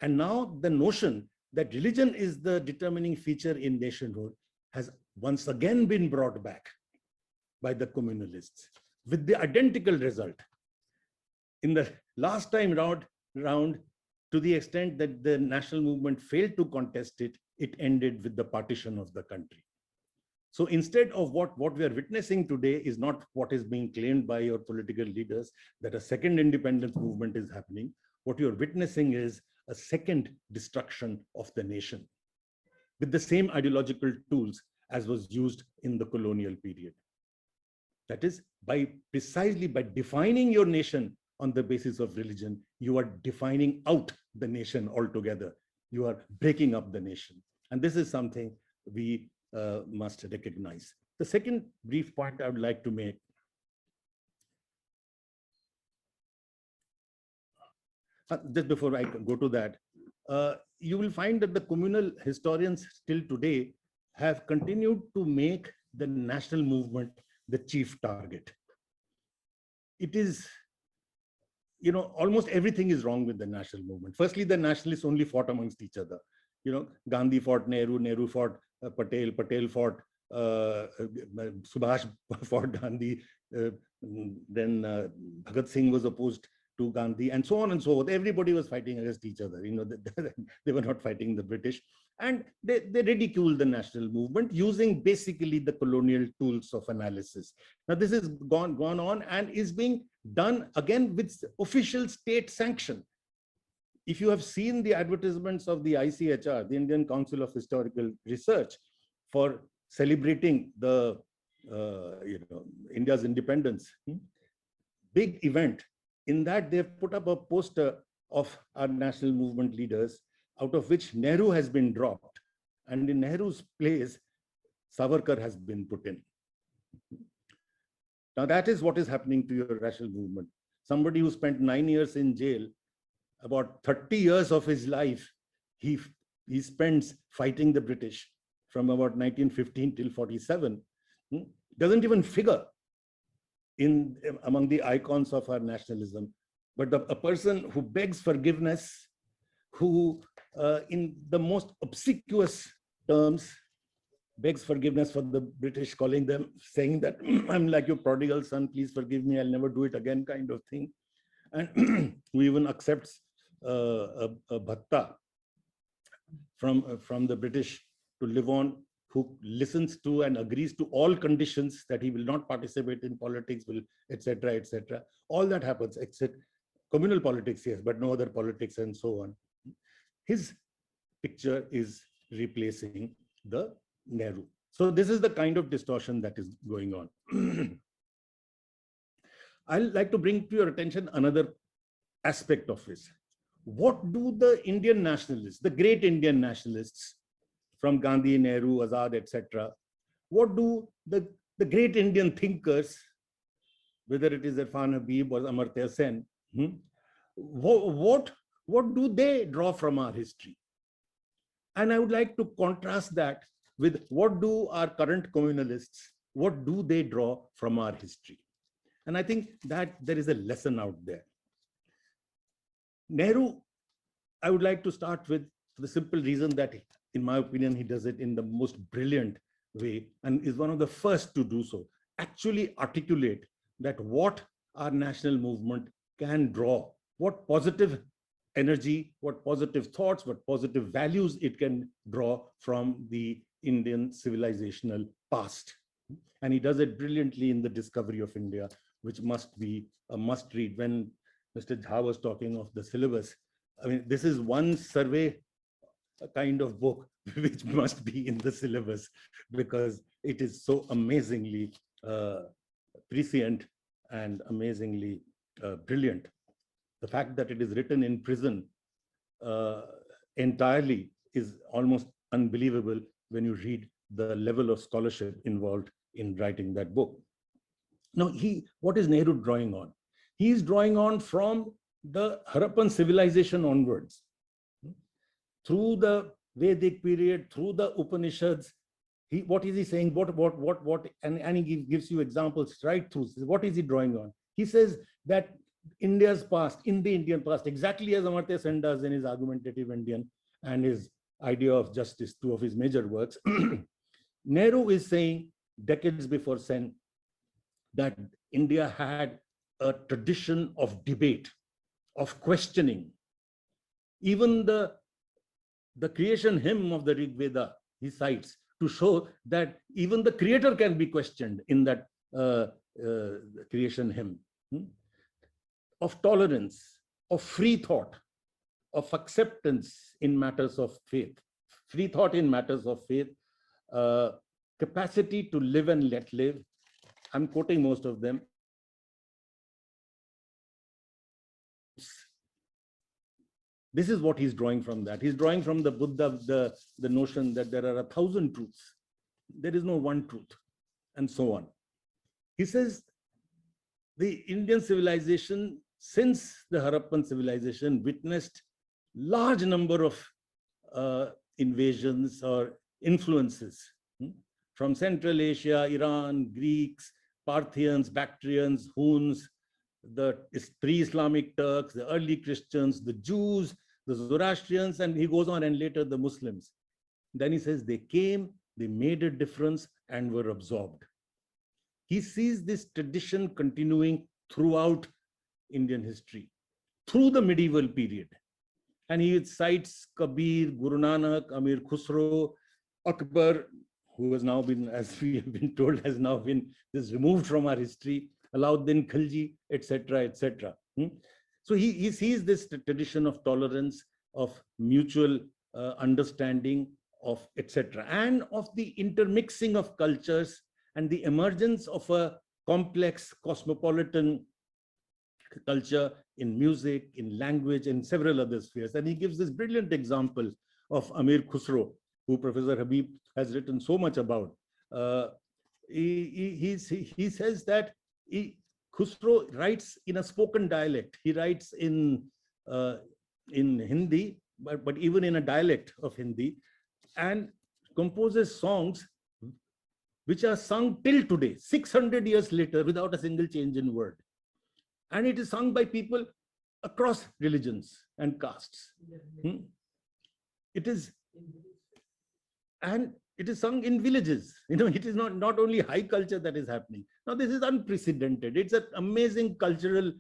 And now the notion that religion is the determining feature in nationhood has once again been brought back by the communalists with the identical result. In the last time round, to the extent that the national movement failed to contest it, it ended with the partition of the country. So instead of what we are witnessing today is not what is being claimed by your political leaders, that a second independence movement is happening. What you're witnessing is a second destruction of the nation with the same ideological tools as was used in the colonial period. That is, precisely by defining your nation on the basis of religion, you are defining out the nation altogether. You are breaking up the nation. And this is something we must recognize. The second brief point I would like to make just before I go to that, you will find that the communal historians still today have continued to make the national movement the chief target. It is, almost everything is wrong with the national movement. Firstly, the nationalists only fought amongst each other. Gandhi fought Nehru, Nehru fought Patel, Patel fought Subhash fought Gandhi, then Bhagat Singh was opposed to Gandhi, and so on and so forth. Everybody was fighting against each other. They were not fighting the British, and they ridiculed the national movement using basically the colonial tools of analysis. Now this is gone on and is being done again with official state sanction. If you have seen the advertisements of the ICHR, the Indian Council of Historical Research, for celebrating the India's independence, big event. In that, they've put up a poster of our national movement leaders, out of which Nehru has been dropped. And in Nehru's place, Savarkar has been put in. Now, that is what is happening to your national movement. Somebody who spent 9 years in jail, about 30 years of his life, he spends fighting the British from about 1915 till 47, doesn't even figure among the icons of our nationalism, but a person who begs forgiveness, who in the most obsequious terms begs forgiveness for the British, calling them, saying that I'm like your prodigal son, please forgive me, I'll never do it again, kind of thing. And who even accepts a bhatta from the British to live on, who listens to and agrees to all conditions that he will not participate in politics, etc., etc. All that happens, except communal politics, yes, but no other politics and so on. His picture is replacing the Nehru. So this is the kind of distortion that is going on. I'd like to bring to your attention another aspect of this. What do the Indian nationalists, the great Indian nationalists, from Gandhi, Nehru, Azad, etc., what do the great Indian thinkers, whether it is Irfan Habib or Amartya Sen, what do they draw from our history? And I would like to contrast that with what do our current communalists, what do they draw from our history? And I think that there is a lesson out there. Nehru, I would like to start with the simple reason that, in my opinion, he does it in the most brilliant way and is one of the first to do so, actually articulate that what our national movement can draw, what positive energy, what positive thoughts, what positive values it can draw from the Indian civilizational past. And he does it brilliantly in The Discovery of India, which must be a must read. When Mr. Jha was talking of the syllabus, I mean, this is one survey, a kind of book which must be in the syllabus because it is so amazingly prescient and amazingly brilliant. The fact that it is written in prison entirely is almost unbelievable when you read the level of scholarship involved in writing that book. Now, what is Nehru drawing on? He is drawing on from the Harappan civilization onwards, through the Vedic period, through the Upanishads, what is he saying? And he gives you examples right through. What is he drawing on? He says that India's past, in the Indian past, exactly as Amartya Sen does in his Argumentative Indian and his Idea of Justice, two of his major works, Nehru is saying decades before Sen that India had a tradition of debate, of questioning. Even the creation hymn of the Rig Veda, he cites to show that even the creator can be questioned in that creation hymn. Of tolerance, of free thought, of acceptance in matters of faith, free thought in matters of faith, capacity to live and let live. I'm quoting most of them. This is what he's drawing from that. He's drawing from the Buddha, the notion that there are 1,000 truths. There is no one truth, and so on. He says the Indian civilization, since the Harappan civilization, witnessed large number of invasions or influences from Central Asia, Iran, Greeks, Parthians, Bactrians, Huns, the pre-Islamic Turks, the early Christians, the Jews, the Zoroastrians, and he goes on, and later the Muslims. Then he says they came, they made a difference and were absorbed. He sees this tradition continuing throughout Indian history, through the medieval period. And he cites Kabir, Guru Nanak, Amir Khusro, Akbar, who has now been, as we have been told, has now been removed from our history, Alauddin Khilji, etc., etc. So he sees this tradition of tolerance, of mutual understanding, of etc., and of the intermixing of cultures and the emergence of a complex cosmopolitan culture in music, in language, and several other spheres. And he gives this brilliant example of Amir Khusro, who Professor Habib has written so much about. He says that Khusro writes in a spoken dialect. He writes in Hindi, but even in a dialect of Hindi, and composes songs which are sung till today, 600 years later, without a single change in word. And it is sung by people across religions and castes. It is, and it is sung in villages. You know, it is not only high culture that is happening. Now, this is unprecedented. It's an amazing cultural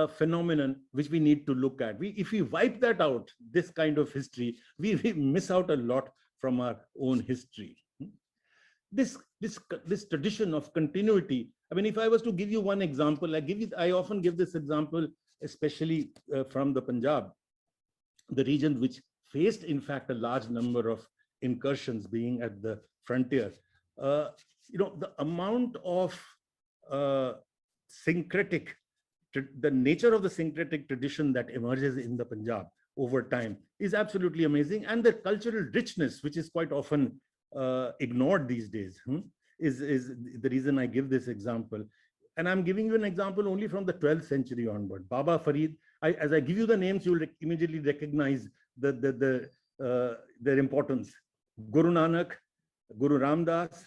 phenomenon which we need to look at. If we wipe that out, this kind of history, we miss out a lot from our own history. This tradition of continuity. I mean, if I was to give you one example, I often give this example, especially from the Punjab, the region which faced, in fact, a large number of incursions, being at the frontier. You know, the amount of syncretic, the nature of the syncretic tradition that emerges in the Punjab over time is absolutely amazing, and the cultural richness, which is quite often ignored these days, is the reason I give this example. And I'm giving you an example only from the 12th century onward. Baba Farid, as I give you the names, you'll immediately recognize their importance. Guru Nanak, Guru Ramdas,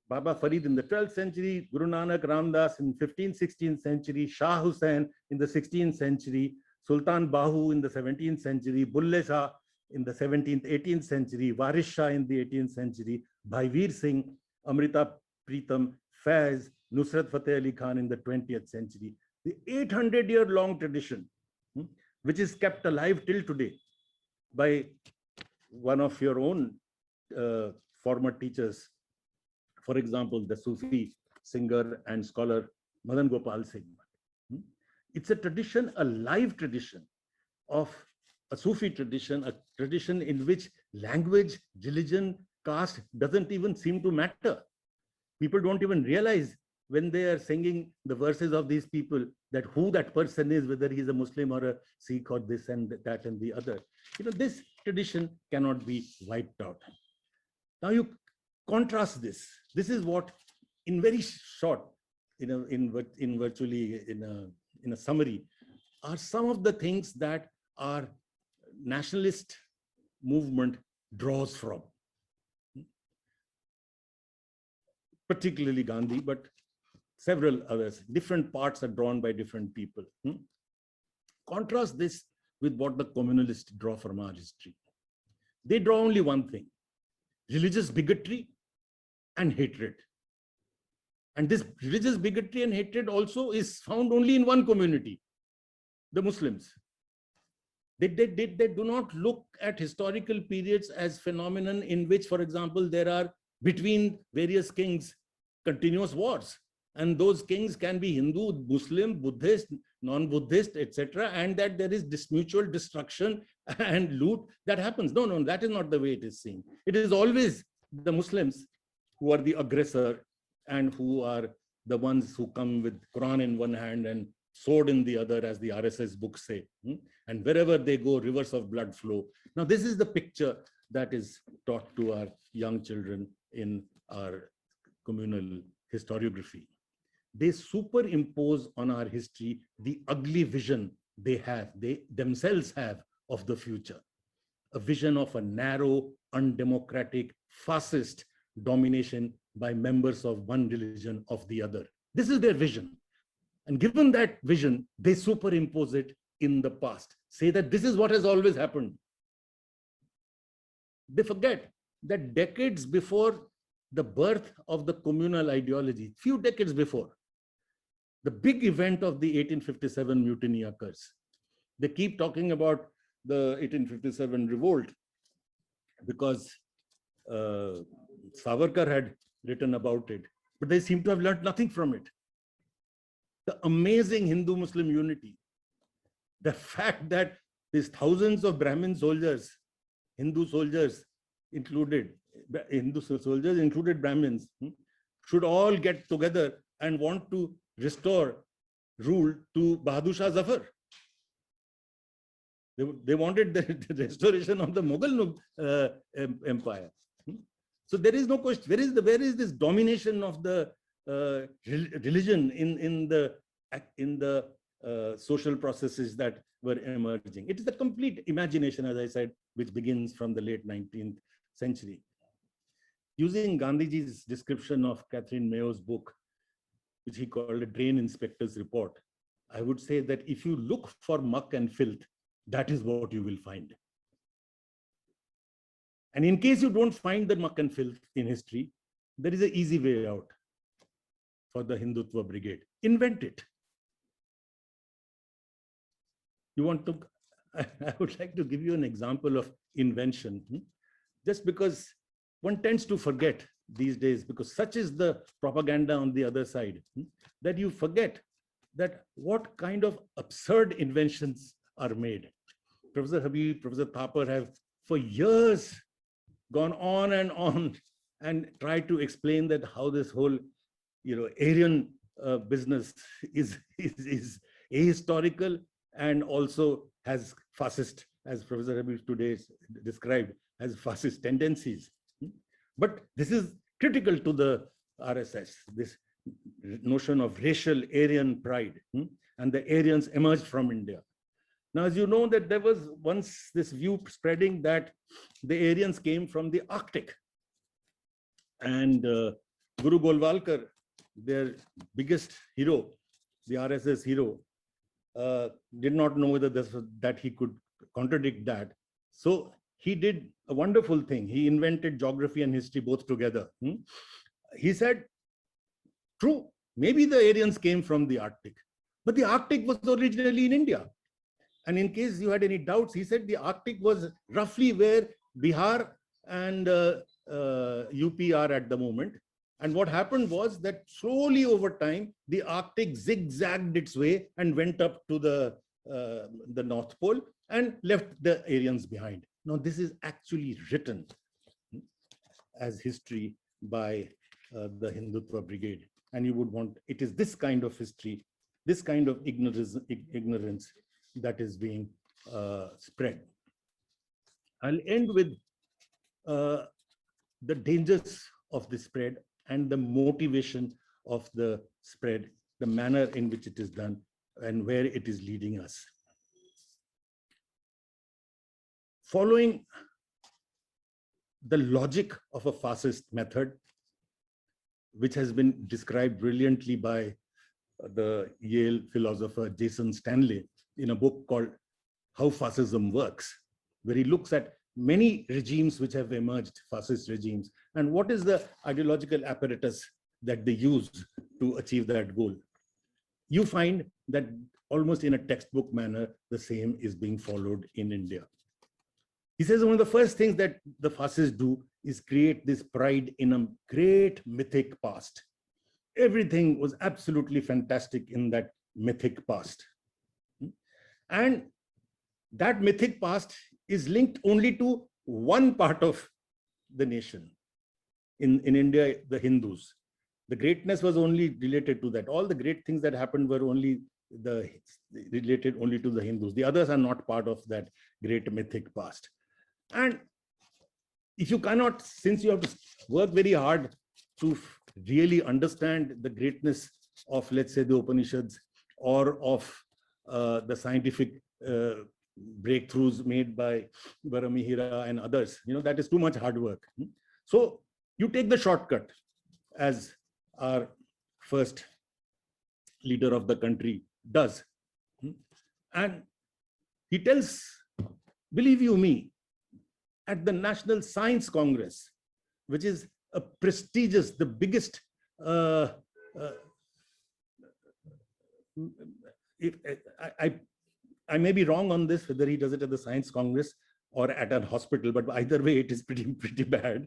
Baba Farid in the 12th century, Guru Nanak, Ramdas in 15th, 16th century, Shah Hussain in the 16th century, Sultan Bahu in the 17th century, Bulle Shah in the 17th, 18th century, Waris Shah in the 18th century, Bhai Veer Singh, Amrita Pritam, Faiz, Nusrat Fateh Ali Khan in the 20th century. The 800-year-long tradition, which is kept alive till today by one of your own former teachers, for example, the Sufi singer and scholar Madan Gopal Singh. It's a tradition, a live tradition of a Sufi tradition, a tradition in which language, religion, caste doesn't even seem to matter. People don't even realize when they are singing the verses of these people that who that person is, whether he's a Muslim or a Sikh or this and that and the other. You know, this tradition cannot be wiped out. Now you contrast this. This is what, in very short, in a summary, are some of the things that our nationalist movement draws from. Particularly Gandhi, but several others. Different parts are drawn by different people. Contrast this with what the communalists draw from our history. They draw only one thing: religious bigotry and hatred. And this religious bigotry and hatred also is found only in one community, the Muslims. They do not look at historical periods as phenomenon in which, for example, there are between various kings continuous wars. And those kings can be Hindu, Muslim, Buddhist, non-Buddhist, etc. And that there is this mutual destruction and loot that happens. No, no, that is not the way it is seen. It is always the Muslims who are the aggressor and who are the ones who come with Quran in one hand and sword in the other, as the RSS books say. And wherever they go, rivers of blood flow. Now, this is the picture that is taught to our young children in our communal historiography. They superimpose on our history the ugly vision they themselves have of the future. A vision of a narrow, undemocratic, fascist domination by members of one religion of the other. This is their vision. And given that vision, they superimpose it in the past, say that this is what has always happened. They forget that decades before the birth of the communal ideology, few decades before, the big event of the 1857 mutiny occurs. They keep talking about the 1857 revolt because Savarkar had written about it, but they seem to have learned nothing from it. The amazing Hindu-Muslim unity, the fact that these thousands of Brahmin soldiers, Hindu soldiers included Brahmins, should all get together and want to restore rule to Bahadur Shah Zafar. They wanted the restoration of the Mughal empire. So there is no question. Where is this domination of the religion in the social processes that were emerging? It is the complete imagination, as I said, which begins from the late 19th century. Using Gandhiji's description of Catherine Mayo's book, which he called a drain inspector's report, I would say that if you look for muck and filth, that is what you will find. And in case you don't find the muck and filth in history, there is an easy way out for the Hindutva brigade. Invent it. You want to, I would like to give you an example of invention, just because one tends to forget these days, because such is the propaganda on the other side, that you forget that what kind of absurd inventions are made. Professor Habib, Professor Thapar have for years gone on and tried to explain that how this whole, Aryan business is ahistorical and also has fascist, as Professor Habib today described, has fascist tendencies. But this is critical to the RSS, this notion of racial Aryan pride, and the Aryans emerged from India. Now, as you know, that there was once this view spreading that the Aryans came from the Arctic. And Guru Golwalkar, their biggest hero, the RSS hero, did not know whether that he could contradict that. So he did a wonderful thing. He invented geography and history both together. He said, true, maybe the Aryans came from the Arctic, but the Arctic was originally in India. And in case you had any doubts, he said the Arctic was roughly where Bihar and UP are at the moment. And what happened was that slowly over time, the Arctic zigzagged its way and went up to the North Pole and left the Aryans behind. Now, this is actually written as history by the Hindutva Brigade. And you would want, it is this kind of history, this kind of ignorance that is being spread. I'll end with the dangers of the spread and the motivation of the spread, the manner in which it is done, and where it is leading us. Following the logic of a fascist method, which has been described brilliantly by the Yale philosopher Jason Stanley in a book called How Fascism Works, where he looks at many regimes which have emerged, fascist regimes, and what is the ideological apparatus that they use to achieve that goal. You find that almost in a textbook manner, the same is being followed in India. He says one of the first things that the fascists do is create this pride in a great mythic past. Everything was absolutely fantastic in that mythic past. And that mythic past is linked only to one part of the nation. In India, the Hindus. The greatness was only related to that. All the great things that happened were only related only to the Hindus. The others are not part of that great mythic past. And if you cannot, since you have to work very hard to really understand the greatness of, let's say, the Upanishads or of the scientific breakthroughs made by Baramihira and others, that is too much hard work. So you take the shortcut, as our first leader of the country does. And he tells, believe you me, at the National Science Congress, which is a prestigious, the biggest, I may be wrong on this, whether he does it at the Science Congress or at a hospital, but either way, it is pretty bad.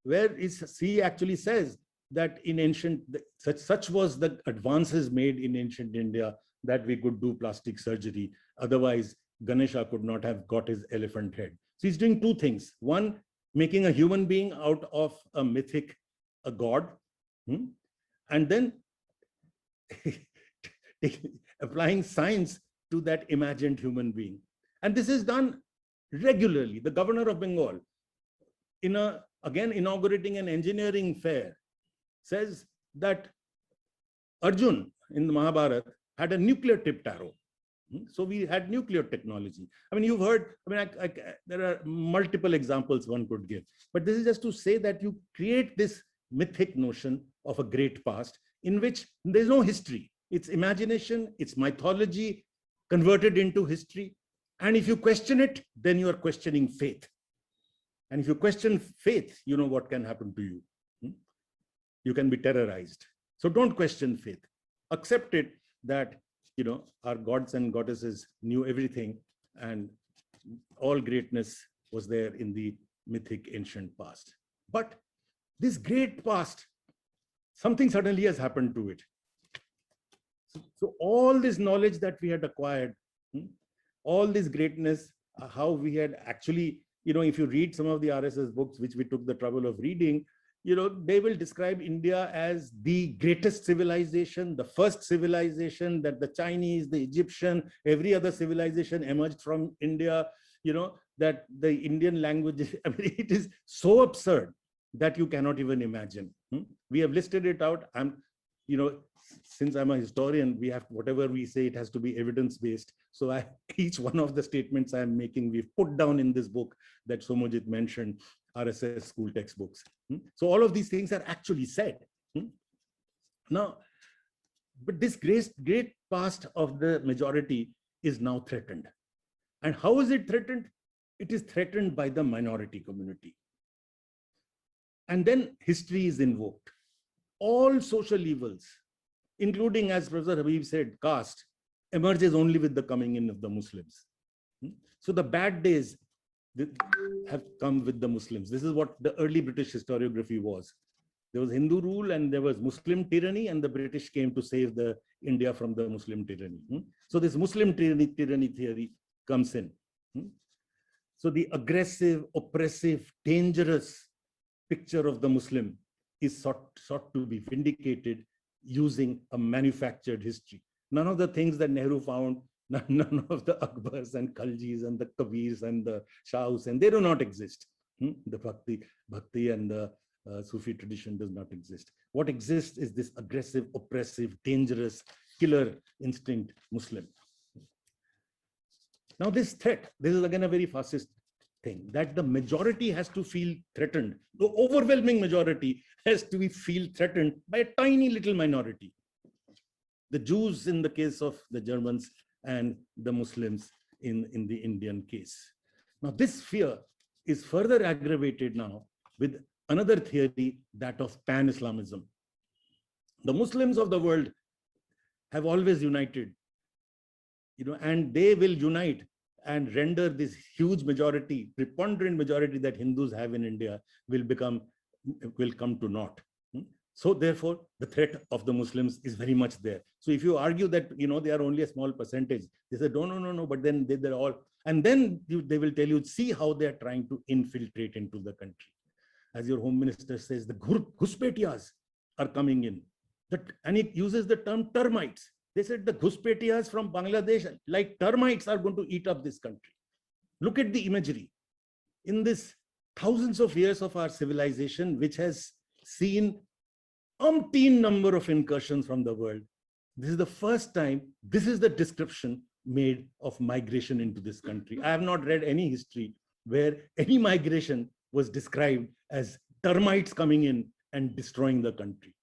Where he actually says that in ancient, such was the advances made in ancient India that we could do plastic surgery. Otherwise, Ganesha could not have got his elephant head. So he's doing two things. One, making a human being out of a mythic, a god, and then applying science to that imagined human being. And this is done regularly. The governor of Bengal, again inaugurating an engineering fair, says that Arjun in the Mahabharata had a nuclear tipped arrow. So we had nuclear technology. I mean, you've heard, there are multiple examples one could give, but this is just to say that you create this mythic notion of a great past in which there's no history. It's imagination, it's mythology converted into history. And if you question it, then you are questioning faith. And if you question faith, you know what can happen to you. You can be terrorized. So don't question faith. Accept it that our gods and goddesses knew everything, and all greatness was there in the mythic ancient past. But this great past, something suddenly has happened to it. So all this knowledge that we had acquired, all this greatness, how we had actually, if you read some of the RSS books, which we took the trouble of reading, they will describe India as the greatest civilization, the first civilization, that the Chinese, the Egyptian, every other civilization emerged from India, that the Indian language, it is so absurd that you cannot even imagine. We have listed it out. Since I'm a historian, we have, whatever we say, it has to be evidence-based. So each one of the statements I'm making, we've put down in this book that Somojit mentioned, RSS school textbooks. So all of these things are actually said. Now, but this great past of the majority is now threatened. And how is it threatened? It is threatened by the minority community. And then history is invoked. All social evils, including, as Professor Habib said, caste, emerges only with the coming in of the Muslims. So the bad days have come with the Muslims. This is what the early British historiography was. There was Hindu rule and there was Muslim tyranny, and the British came to save the India from the Muslim tyranny. So this Muslim tyranny theory comes in. So the aggressive, oppressive, dangerous picture of the Muslim is sought to be vindicated using a manufactured history. None of the things that Nehru found, none of the Akbars and Khaljis and the Kabirs and the Shah Hussain, they do not exist. The Bhakti and the Sufi tradition does not exist. What exists is this aggressive, oppressive, dangerous killer instinct Muslim. Now this threat, this is again a very fascist thing, that the majority has to feel threatened. The overwhelming majority has to feel threatened by a tiny little minority. The Jews in the case of the Germans and the Muslims in the Indian case. Now this fear is further aggravated now with another theory, that of pan-Islamism. The Muslims of the world have always united, and they will unite and render this huge majority, preponderant majority that Hindus have in India will come to naught. So therefore, the threat of the Muslims is very much there. So if you argue that they are only a small percentage, they say no, but then they're all, and then they will tell you, see how they are trying to infiltrate into the country. As your Home Minister says, the Ghuspetiyas are coming in. And it uses the term termites. They said the Ghuspetiyas from Bangladesh, like termites, are going to eat up this country. Look at the imagery. In this thousands of years of our civilization, which has seen umpteen number of incursions from the world, this is the first time, this is the description made of migration into this country. I have not read any history where any migration was described as termites coming in and destroying the country.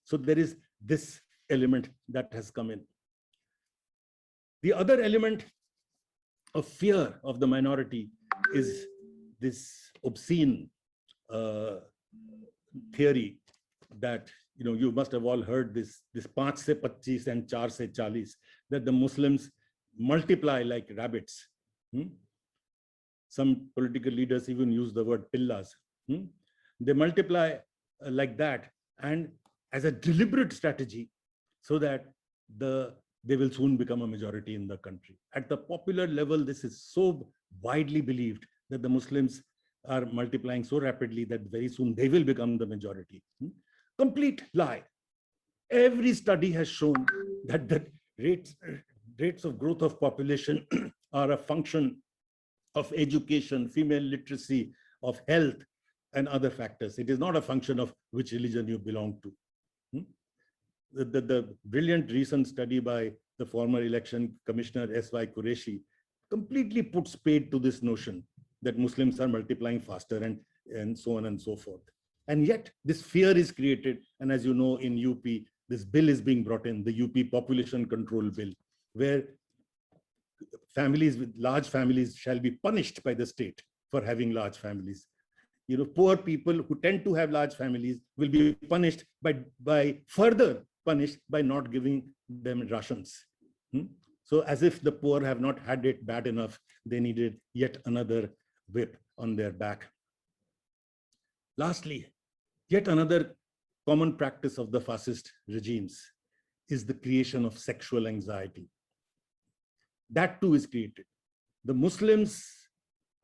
So there is this element that has come in. The other element of fear of the minority is this obscene theory that you must have all heard this 5 se 25 and 4 se 40, that the Muslims multiply like rabbits. Some political leaders even use the word pillas. They multiply like that, and as a deliberate strategy, so that they will soon become a majority in the country. At the popular level, this is so widely believed that the Muslims are multiplying so rapidly that very soon they will become the majority. Complete lie. Every study has shown that the rates of growth of population are a function of education, female literacy, of health, and other factors. It is not a function of which religion you belong to. The brilliant recent study by the former election commissioner S.Y. Qureshi completely puts paid to this notion that Muslims are multiplying faster and so on and so forth. And yet this fear is created. And as you know, in UP, this bill is being brought in, the UP Population Control Bill, where families with large families shall be punished by the state for having large families. Poor people who tend to have large families will be punished further punished by not giving them rations. So as if the poor have not had it bad enough, they needed yet another whip on their back. Lastly, yet another common practice of the fascist regimes is the creation of sexual anxiety. That too is created. The Muslims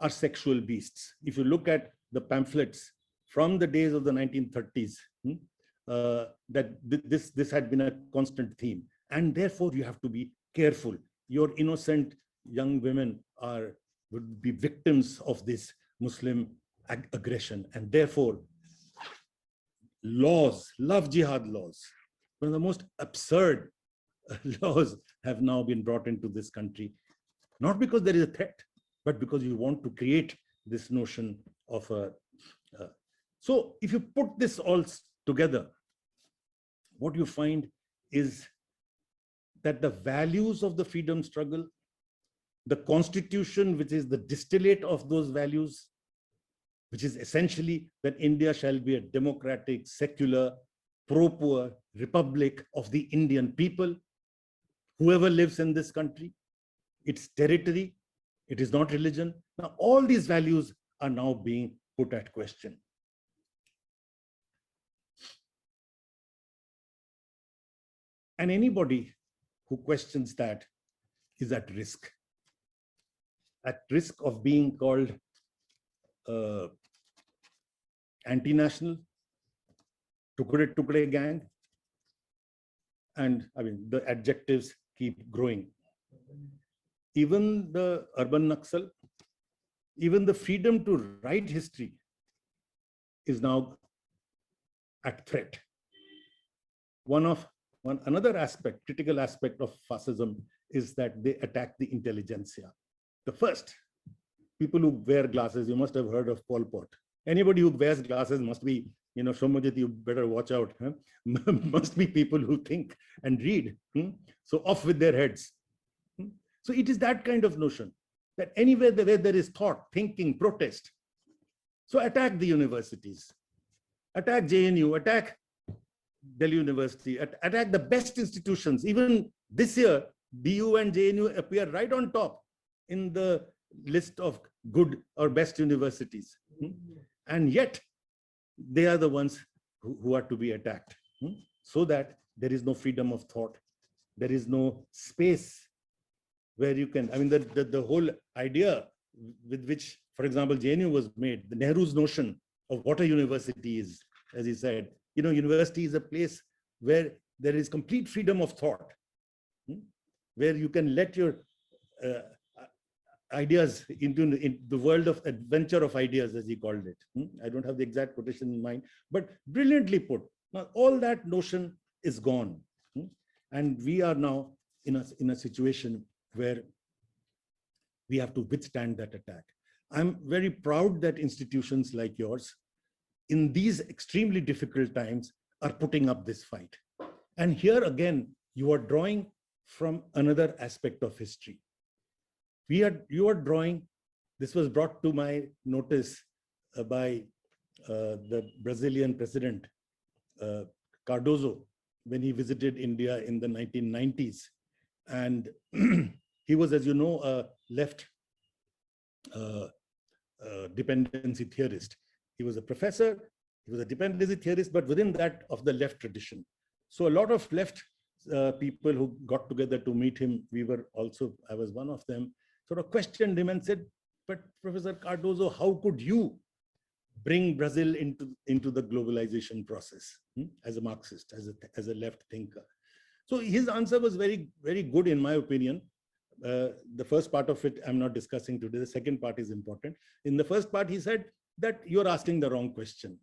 are sexual beasts. If you look at the pamphlets from the days of the 1930s, that this had been a constant theme. And therefore you have to be careful. Your innocent young women would be victims of this Muslim aggression. And therefore laws, love jihad laws, one of the most absurd laws have now been brought into this country, not because there is a threat, but because you want to create this notion of a. So if you put this all together, what you find is that the values of the freedom struggle, the constitution, which is the distillate of those values, which is essentially that India shall be a democratic, secular, pro-poor republic of the Indian people, whoever lives in this country, its territory, it is not religion. Now, all these values are now being put at question. And anybody who questions that is at risk of being called anti-national, tukde gang, and I mean, the adjectives keep growing. Even the urban Naxal, even the freedom to write history is now at threat. One of Another aspect, critical aspect of fascism is that they attack the intelligentsia. The first, people who wear glasses, you must have heard of Pol Pot. Anybody who wears glasses must be, Shomojit, you better watch out. Huh? Must be people who think and read. So off with their heads. So it is that kind of notion that anywhere where there is thought, thinking, protest. So attack the universities, attack JNU, attack Delhi University, attack the best institutions. Even this year, DU and JNU appear right on top in the list of good or best universities. And yet, they are the ones who are to be attacked. So that there is no freedom of thought. There is no space where you can, the whole idea with which, for example, JNU was made, the Nehru's notion of what a university is, as he said, university is a place where there is complete freedom of thought, where you can let your ideas into the world of adventure of ideas, as he called it. I don't have the exact quotation in mind, but brilliantly put. Now, all that notion is gone. And we are now in a situation where we have to withstand that attack. I'm very proud that institutions like yours, in these extremely difficult times, are putting up this fight. And here again, you are drawing from another aspect of history. You are drawing, this was brought to my notice by the Brazilian president, Cardoso, when he visited India in the 1990s. And he was, as you know, a left dependency theorist. He was a professor, he was a dependency theorist, but within that of the left tradition. So a lot of left people who got together to meet him, I was one of them, sort of questioned him and said, but Professor Cardoso, how could you bring Brazil into the globalization process as a Marxist, as a left thinker? So his answer was very, very good, in my opinion. The first part of it I'm not discussing today. The second part is important. In the first part, he said that you're asking the wrong question,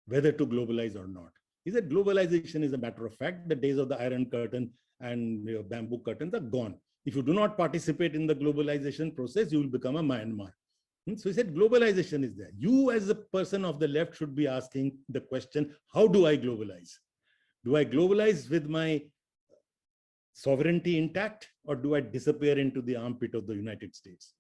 whether to globalize or not. He said globalization is a matter of fact. The days of the Iron Curtain and bamboo curtains are gone. If you do not participate in the globalization process, you will become a Myanmar. So he said globalization is there. You as a person of the left should be asking the question, how do I globalize? Do I globalize with my sovereignty intact, or do I disappear into the armpit of the United States?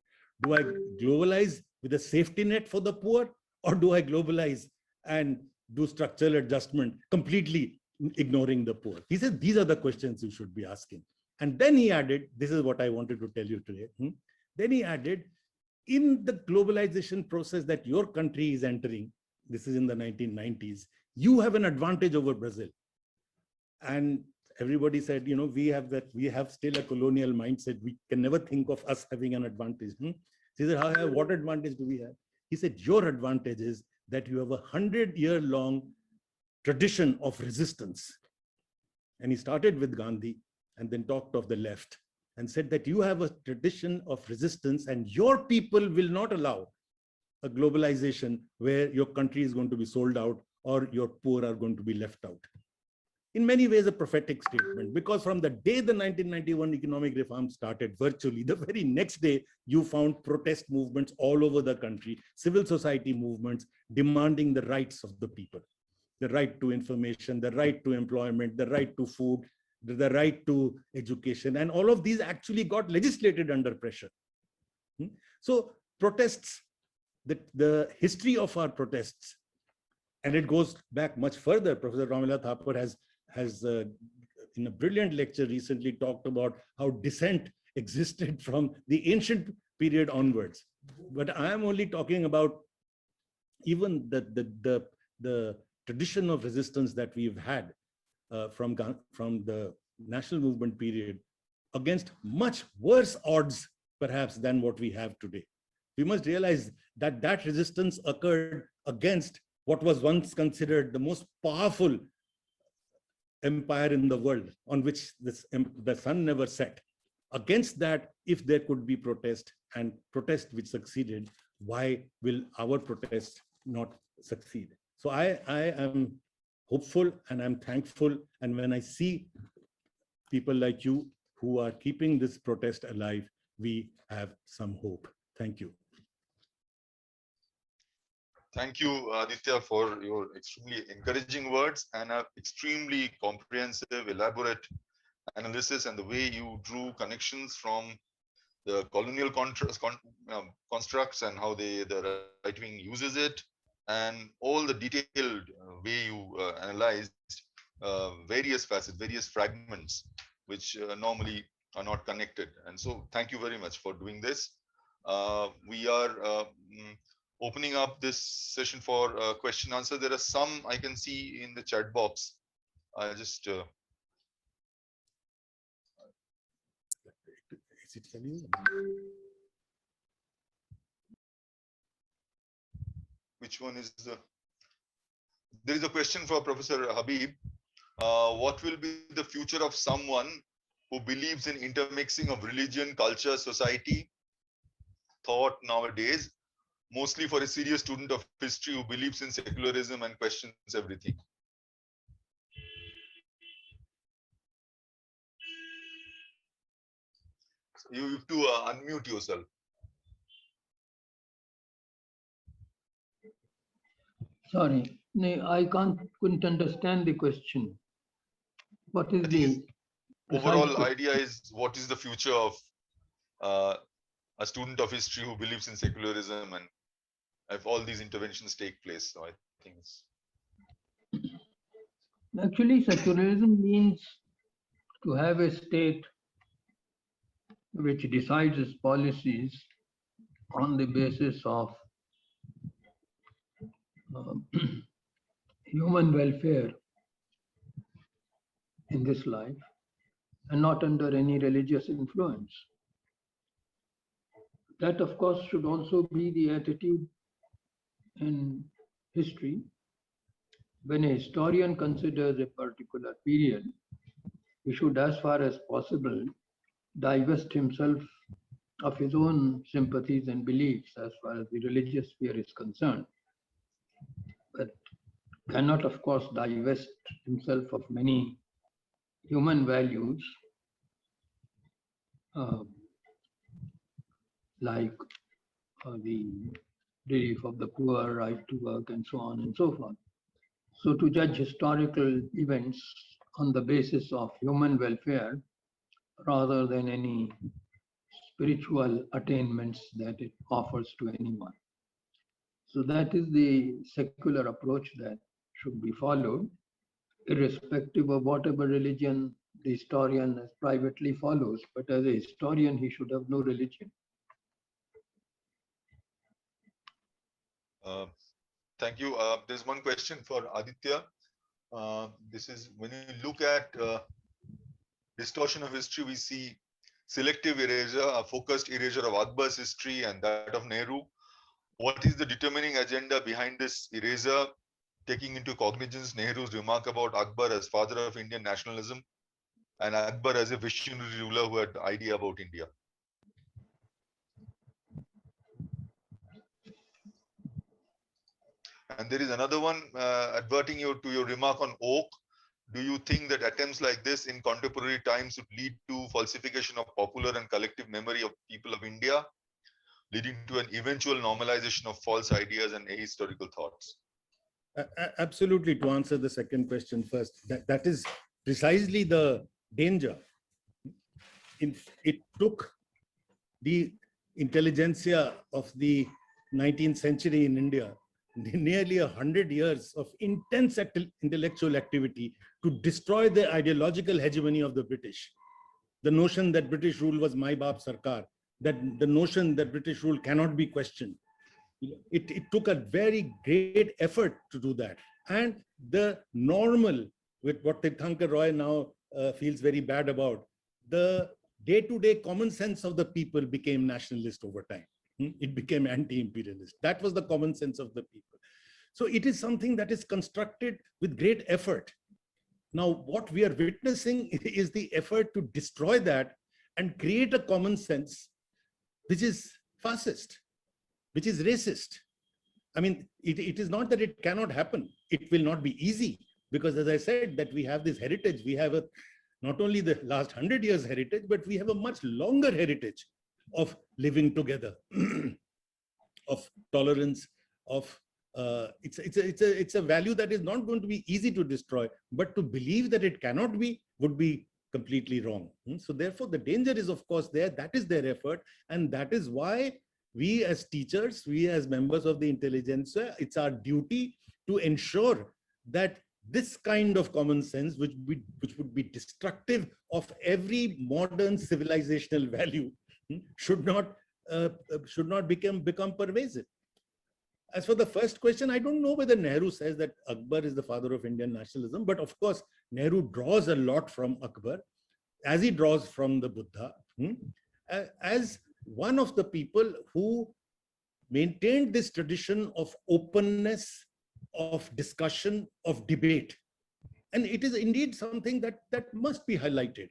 Do I globalize with a safety net for the poor, or do I globalize and do structural adjustment, completely ignoring the poor? He said, these are the questions you should be asking. And then he added, this is what I wanted to tell you today. Then he added, in the globalization process that your country is entering, this is in the 1990s, you have an advantage over Brazil. And everybody said, we have still a colonial mindset. We can never think of us having an advantage. He said, what advantage do we have? He said, your advantage is that you have a 100-year-long tradition of resistance. And he started with Gandhi and then talked of the left and said that you have a tradition of resistance and your people will not allow a globalization where your country is going to be sold out or your poor are going to be left out. In many ways, a prophetic statement, because from the day the 1991 economic reform started, virtually the very next day, you found protest movements all over the country, civil society movements demanding the rights of the people, the right to information, the right to employment, the right to food, the right to education. And all of these actually got legislated under pressure. So protests, the history of our protests, and it goes back much further. Professor Ramila Thapar has in a brilliant lecture recently talked about how dissent existed from the ancient period onwards. But I am only talking about even the tradition of resistance that we've had from the national movement period against much worse odds, perhaps, than what we have today. We must realize that that resistance occurred against what was once considered the most powerful empire in the world, on which the sun never set. Against that, if there could be protest, and protest which succeeded, why will our protest not succeed? So I am hopeful and I'm thankful. And when I see people like you who are keeping this protest alive, we have some hope. Thank you. Thank you, Aditya, for your extremely encouraging words and an extremely comprehensive, elaborate analysis, and the way you drew connections from the colonial constructs and how the right wing uses it, and all the detailed way you analyzed various facets, various fragments, which normally are not connected. And so thank you very much for doing this. We are opening up this session for question answer. There are some I can see in the chat box. I just Is it telling you? which one is there is a question for Professor Habib. What will be the future of someone who believes in intermixing of religion, culture, society, thought nowadays, mostly for a serious student of history who believes in secularism and questions everything? You have to unmute yourself. Sorry, I couldn't understand the question. What is the overall idea is, what is the future of a student of history who believes in secularism and if all these interventions take place? So I think it's... Actually, secularism means to have a state which decides its policies on the basis of human welfare in this life and not under any religious influence. That, of course, should also be the attitude in history. When a historian considers a particular period, he should, as far as possible, divest himself of his own sympathies and beliefs as far as the religious sphere is concerned, but cannot, of course, divest himself of many human values like the relief of the poor, right to work, and so on and so forth. So to judge historical events on the basis of human welfare rather than any spiritual attainments that it offers to anyone. So that is the secular approach that should be followed, irrespective of whatever religion the historian privately follows. But as a historian, he should have no religion. Thank you. There's one question for Aditya. This is, when you look at distortion of history, we see selective erasure, a focused erasure of Akbar's history and that of Nehru. What is the determining agenda behind this erasure, taking into cognizance Nehru's remark about Akbar as father of Indian nationalism and Akbar as a visionary ruler who had the idea about India? And there is another one adverting you to your remark on oak. Do you think that attempts like this in contemporary times would lead to falsification of popular and collective memory of people of India, leading to an eventual normalization of false ideas and ahistorical thoughts? Absolutely. To answer the second question first, that is precisely the danger. It took the intelligentsia of the 19th century in India nearly 100 years of intense intellectual activity to destroy the ideological hegemony of the British. The notion that British rule was Mai Baap Sarkar, that the notion that British rule cannot be questioned. It took a very great effort to do that. And the normal, with what Tirthankar Roy now feels very bad about, the day-to-day common sense of the people became nationalist over time. It became anti-imperialist. That was the common sense of the people. So it is something that is constructed with great effort. Now, what we are witnessing is the effort to destroy that and create a common sense which is fascist, which is racist. I mean, it is not that it cannot happen. It will not be easy because, as I said, that we have this heritage. We have not only the last 100 years heritage, but we have a much longer heritage of living together, of tolerance, of it's a value that is not going to be easy to destroy, but to believe that it cannot be would be completely wrong. So therefore, the danger is, of course, there. That is their effort, and that is why we as teachers, we as members of the intelligentsia, it's our duty to ensure that this kind of common sense, which would be destructive of every modern civilizational value, should not become pervasive. As for the first question, I don't know whether Nehru says that Akbar is the father of Indian nationalism, but of course, Nehru draws a lot from Akbar, as he draws from the Buddha, as one of the people who maintained this tradition of openness, of discussion, of debate. And it is indeed something that must be highlighted.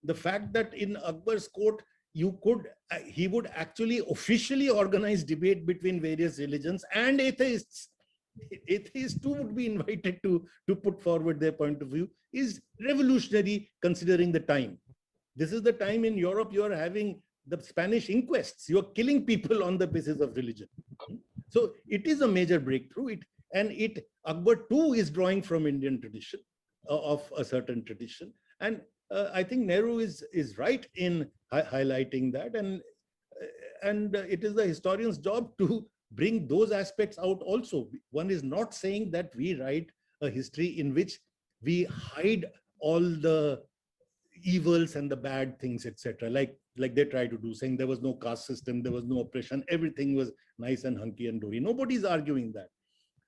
The fact that in Akbar's court, he would actually officially organize debate between various religions and atheists. Atheists too would be invited to put forward their point of view, is revolutionary considering the time. This is the time in Europe you are having the Spanish inquests. You are killing people on the basis of religion. So it is a major breakthrough. Akbar too is drawing from Indian tradition, of a certain tradition. And I think Nehru is right in highlighting that, and it is the historian's job to bring those aspects out also. One is not saying that we write a history in which we hide all the evils and the bad things, etc., like they try to do, saying there was no caste system, there was no oppression, everything was nice and hunky and dory. Nobody's arguing that.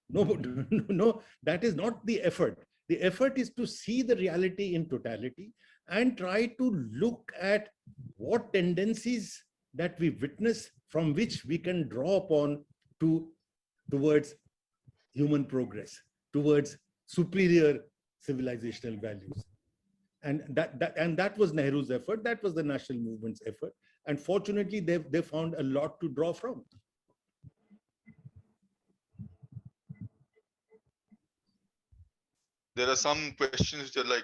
No, that is not the effort. The effort is to see the reality in totality and try to look at what tendencies that we witness from which we can draw upon towards human progress, towards superior civilizational values. And that was Nehru's effort. That was the national movement's effort. And fortunately, they found a lot to draw from. There are some questions which are like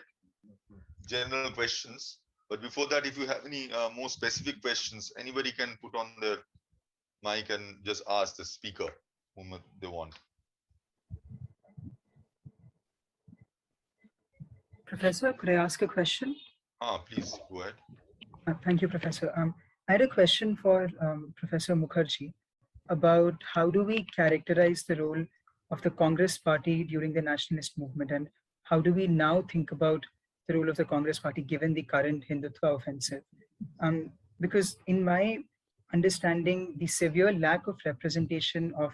general questions. But before that, if you have any more specific questions, anybody can put on their mic and just ask the speaker whom they want. Professor, could I ask a question? Please go ahead. Thank you, Professor. I had a question for Professor Mukherjee about how do we characterize the role of the Congress Party during the nationalist movement, and how do we now think about the role of the Congress Party given the current Hindutva offensive? Because in my understanding, the severe lack of representation of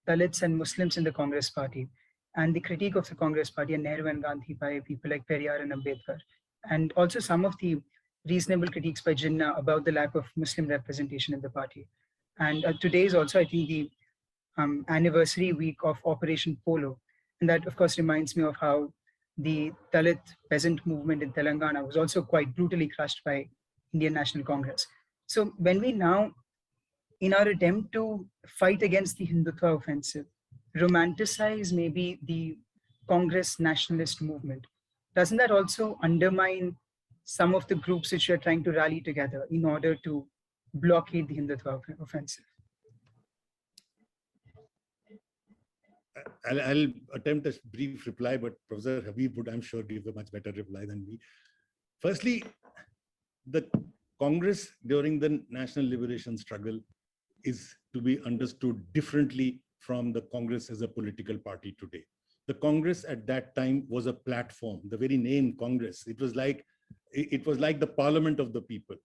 Dalits and Muslims in the Congress Party, and the critique of the Congress Party and Nehru and Gandhi by people like Periyar and Ambedkar, and also some of the reasonable critiques by Jinnah about the lack of Muslim representation in the party. And today is also, I think, the anniversary week of Operation Polo. And that, of course, reminds me of how the Dalit peasant movement in Telangana was also quite brutally crushed by Indian National Congress. So when we now, in our attempt to fight against the Hindutva offensive, romanticize maybe the Congress nationalist movement, doesn't that also undermine some of the groups which are trying to rally together in order to blockade the Hindutva offensive? I'll attempt a brief reply, but Professor Habib would, I'm sure, give a much better reply than me. Firstly, the Congress during the national liberation struggle is to be understood differently from the Congress as a political party today. The Congress at that time was a platform. The very name Congress, it was like the parliament of the people.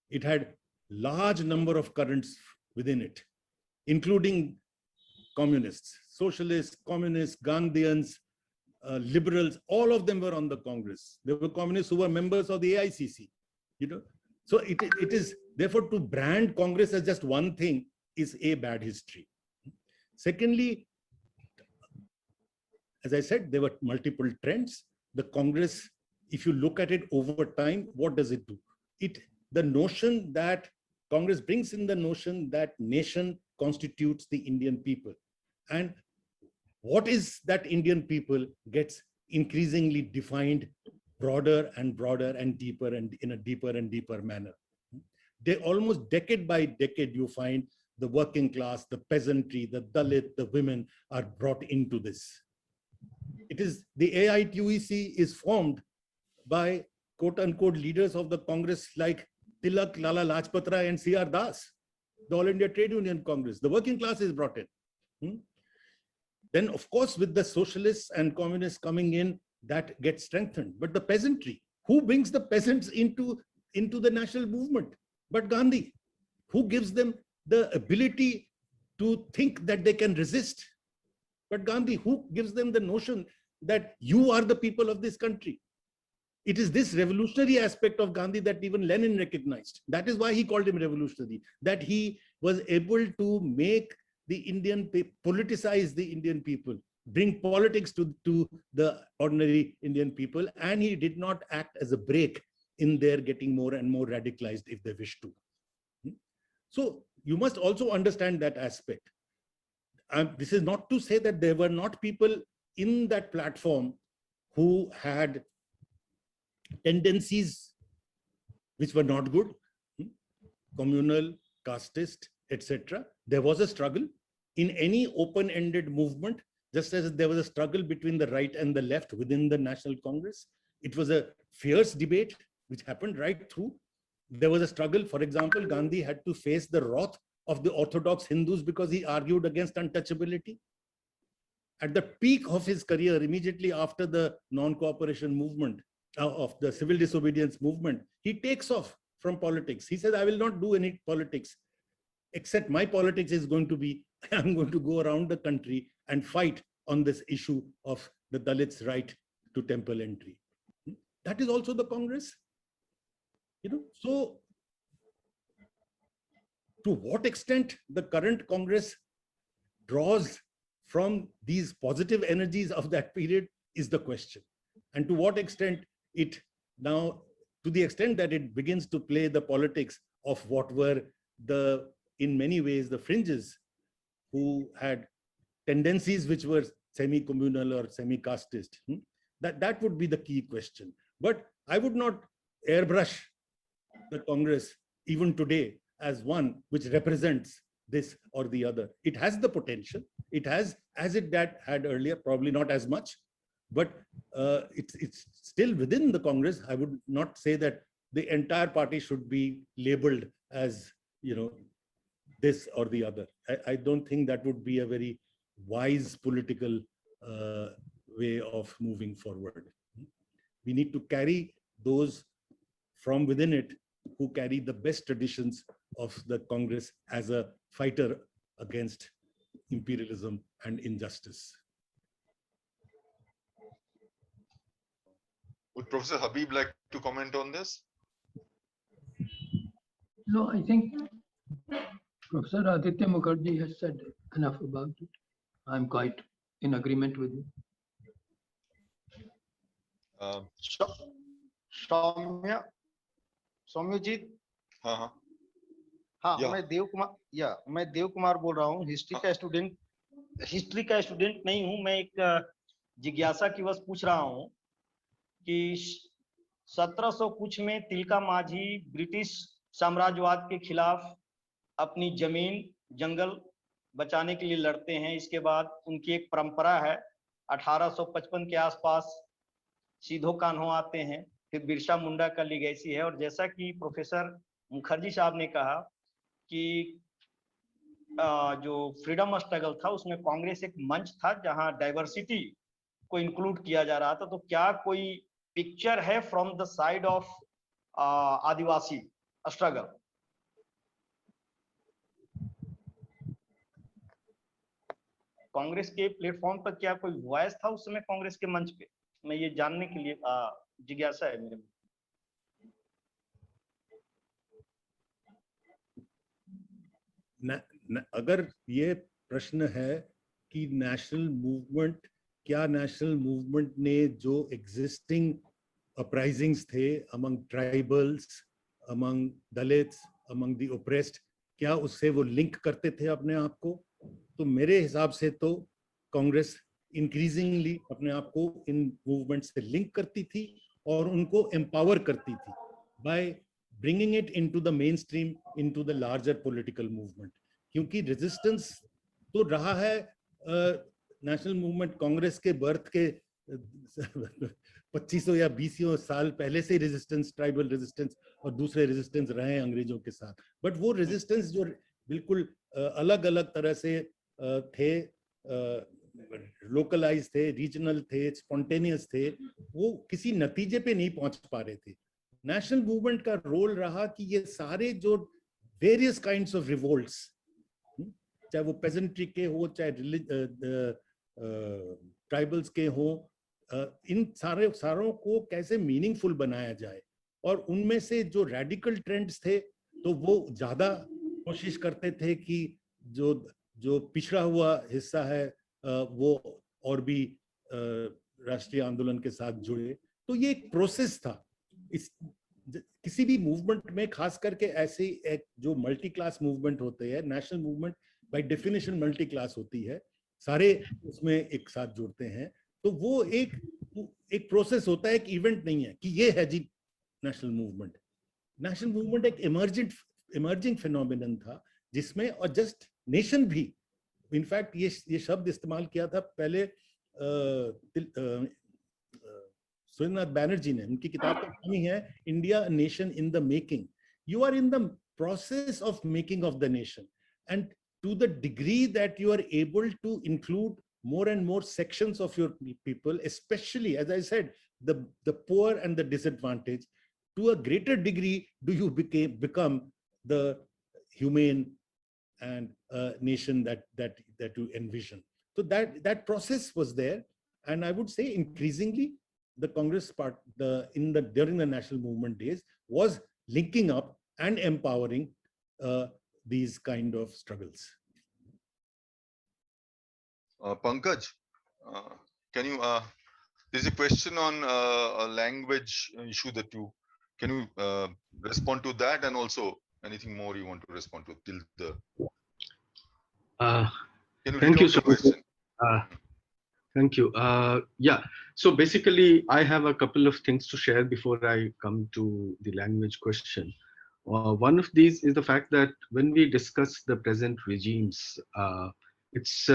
It had large number of currents within it, including communists, socialists, communists, Gandhians, liberals, all of them were on the Congress. There were communists who were members of the AICC, So it is, therefore, to brand Congress as just one thing is a bad history. Secondly, as I said, there were multiple trends. The Congress, if you look at it over time, what does it do? The notion that Congress brings in the notion that nation constitutes the Indian people. And what is that Indian people gets increasingly defined broader and broader and deeper and in a deeper and deeper manner. They almost decade by decade, you find the working class, the peasantry, the Dalit, the women are brought into this. It is the AITUEC is formed by quote unquote leaders of the Congress like Tilak, Lala Lajpat Rai and C.R. Das, the All India Trade Union Congress. The working class is brought in. Then, of course, with the socialists and communists coming in, that gets strengthened. But the peasantry, who brings the peasants into the national movement? But Gandhi. Who gives them the ability to think that they can resist? But Gandhi. Who gives them the notion that you are the people of this country? It is this revolutionary aspect of Gandhi that even Lenin recognized. That is why he called him revolutionary, that he was able to make the politicize the Indian people, bring politics to the ordinary Indian people, and he did not act as a brake in their getting more and more radicalized if they wish to. So you must also understand that aspect. This is not to say that there were not people in that platform who had tendencies which were not good, communal, casteist, etc. There was a struggle in any open-ended movement, just as there was a struggle between the right and the left within the National Congress. It was a fierce debate which happened right through. There was a struggle. For example, Gandhi had to face the wrath of the Orthodox Hindus because he argued against untouchability. At the peak of his career, immediately after the non-cooperation movement, of the civil disobedience movement, he takes off from politics. He says, I will not do any politics, except my politics is going to be, I'm going to go around the country and fight on this issue of the Dalits' right to temple entry. That is also the Congress. So to what extent the current Congress draws from these positive energies of that period is the question. And to what extent it now, to the extent that it begins to play the politics of what were in many ways, the fringes who had tendencies which were semi-communal or semi-casteist. That would be the key question. But I would not airbrush the Congress even today as one which represents this or the other. It has the potential. It has, as it had earlier, probably not as much, but it's still within the Congress. I would not say that the entire party should be labeled as, this or the other. I don't think that would be a very wise political way of moving forward. We need to carry those from within it who carry the best traditions of the Congress as a fighter against imperialism and injustice. Would Professor Habib like to comment on this? No, I think Professor Aditya Mukherjee has said enough about it. I'm quite in agreement with you. Soumyajit, हाँ, मैं देव कुमार बोल रहा हूँ। History का student नहीं हूँ। मैं एक जिज्ञासा की वजह पूछ रहा हूँ कि 1700 कुछ में तिलका मांझी ब्रिटिश साम्राज्यवाद के खिलाफ अपनी जमीन जंगल बचाने के लिए लड़ते हैं। इसके बाद उनकी एक परंपरा है, 1855 के आसपास सीधो कान्हो आते हैं, फिर बिरसा मुंडा का लीगेसी है। और जैसा कि प्रोफेसर मुखर्जी साहब ने कहा कि जो फ्रीडम स्ट्रगल था उसमें कांग्रेस एक मंच था जहां डाइवर्सिटी को इंक्लूड किया जा रहा था। तो क्या कोई पिक्चर है from the side of Adivasi struggle? Congress के प्लेटफॉर्म पर क्या कोई वॉइस था उस समय कांग्रेस के मंच पे? मैं ये जानने के लिए जिज्ञासा है मेरे में। अगर ये प्रश्न है कि नेशनल मूवमेंट ने जो एग्जिस्टिंग अपराइजिंग्स थे among tribals, among Dalits, among the oppressed, क्या उससे वो लिंक करते थे अपने आप को? तो मेरे हिसाब से तो कांग्रेस इंक्रीजिंगली अपने आप को इन मूवमेंट से लिंक करती थी और उनको empower करती थी by bringing it into the mainstream, into the larger political movement. क्योंकि resistance तो रहा है नेशनल मूवमेंट कांग्रेस के बर्थ के 2500 या 20 साल पहले से रेजिस्टेंस, ट्राइबल रेजिस्टेंस और दूसरे रेजिस्टेंस रहे हैं अंग्रेजों के साथ, बट वो रेजिस्टेंस जो बिल्कुल अलग अलग तरह से थे, लोकलाइज थे, रीजनल थे, स्पॉन्टेनियस थे, वो किसी नतीजे पे नहीं पहुंच पा रहे थे. नेशनल मूवमेंट का रोल रहा कि ये सारे जो वेरियस काइंड्स ऑफ रिवोल्ट्स, चाहे वो पेजेंट्री के हो, चाहे ट्राइबल्स के हो, इन सारों को कैसे मीनिंगफुल बनाया जाए. और उनमें से जो रेडिकल ट्रेंड्स थे तो वो ज्यादा कोशिश करते थे कि जो पिछड़ा हुआ हिस्सा है वो और भी राष्ट्रीय आंदोलन के साथ जुड़े. तो ये एक प्रोसेस था. इस किसी भी मूवमेंट में, खास करके ऐसे एक जो मल्टी क्लास मूवमेंट होते हैं, national movement by definition multi class होती है, सारे उसमें एक साथ जुड़ते हैं, तो वो एक प्रोसेस होता है, एक इवेंट नहीं है कि ये है जी नेशनल मूवमेंट. नेशनल मूवमेंट एक इमर्जिंग फिनोमिनन था जिसमें, और जस्ट नेशन भी, इनफैक्ट ये शब्द इस्तेमाल किया था पहले सुरेंद्रनाथ बैनर्जी ने. उनकी किताब का नाम ही है India nation in the making. You are in the process of making of the nation, and to the degree that you are able to include more and more sections of your people, especially, as I said, the poor and the disadvantaged, to a greater degree do you become the humane and nation that you envision. So that process was there, and I would say increasingly the Congress part during the national movement days was linking up and empowering these kind of struggles. Pankaj, can you, there's a question on a language issue that can you respond to that, and also anything more you want to respond to till the... Can you thank you read out the question? Thank you. Yeah, so basically I have a couple of things to share before I come to the language question. One of these is the fact that when we discuss the present regimes, it's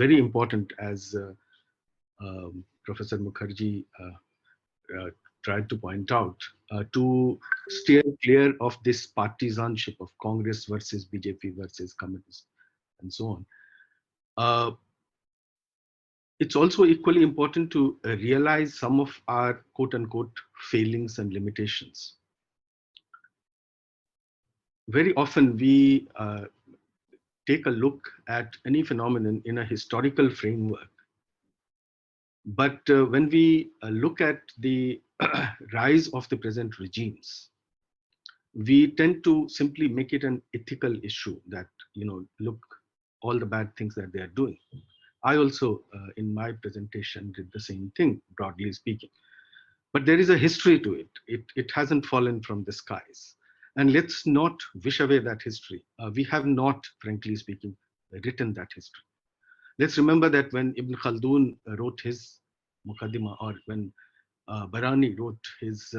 very important, as Professor Mukherjee tried to point out, to steer clear of this partisanship of Congress versus BJP versus communists and so on. It's also equally important to realize some of our quote-unquote failings and limitations. Very often we take a look at any phenomenon in a historical framework. But when we look at the rise of the present regimes, we tend to simply make it an ethical issue that, look, all the bad things that they are doing. I also, in my presentation, did the same thing, broadly speaking. But there is a history to it. It hasn't fallen from the skies. And let's not wish away that history. We have not, frankly speaking, written that history. Let's remember that when Ibn Khaldun wrote his Muqaddimah, or when Barani wrote his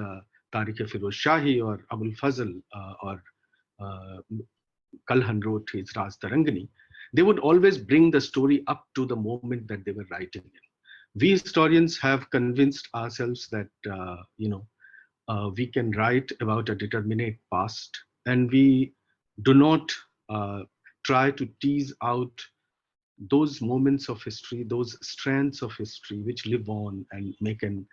Tarikh-e-Firoz Shahi, or Abul Fazl or Kalhan wrote his Raz Tarangani, they would always bring the story up to the moment that they were writing in. We historians have convinced ourselves that we can write about a determinate past, and we do not try to tease out those moments of history, those strands of history which live on and make an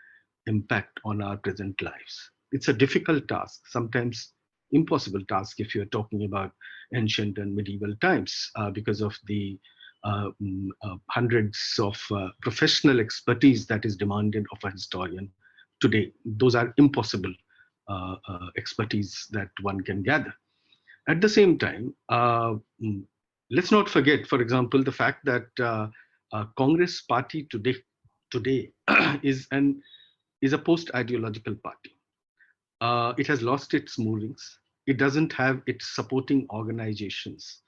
impact on our present lives. It's a difficult task, sometimes impossible task if you're talking about ancient and medieval times, because of the hundreds of professional expertise that is demanded of a historian today. Those are impossible expertise that one can gather. At the same time, let's not forget, for example, the fact that Congress party today is a post-ideological party. It has lost its moorings. It doesn't have its supporting organizations.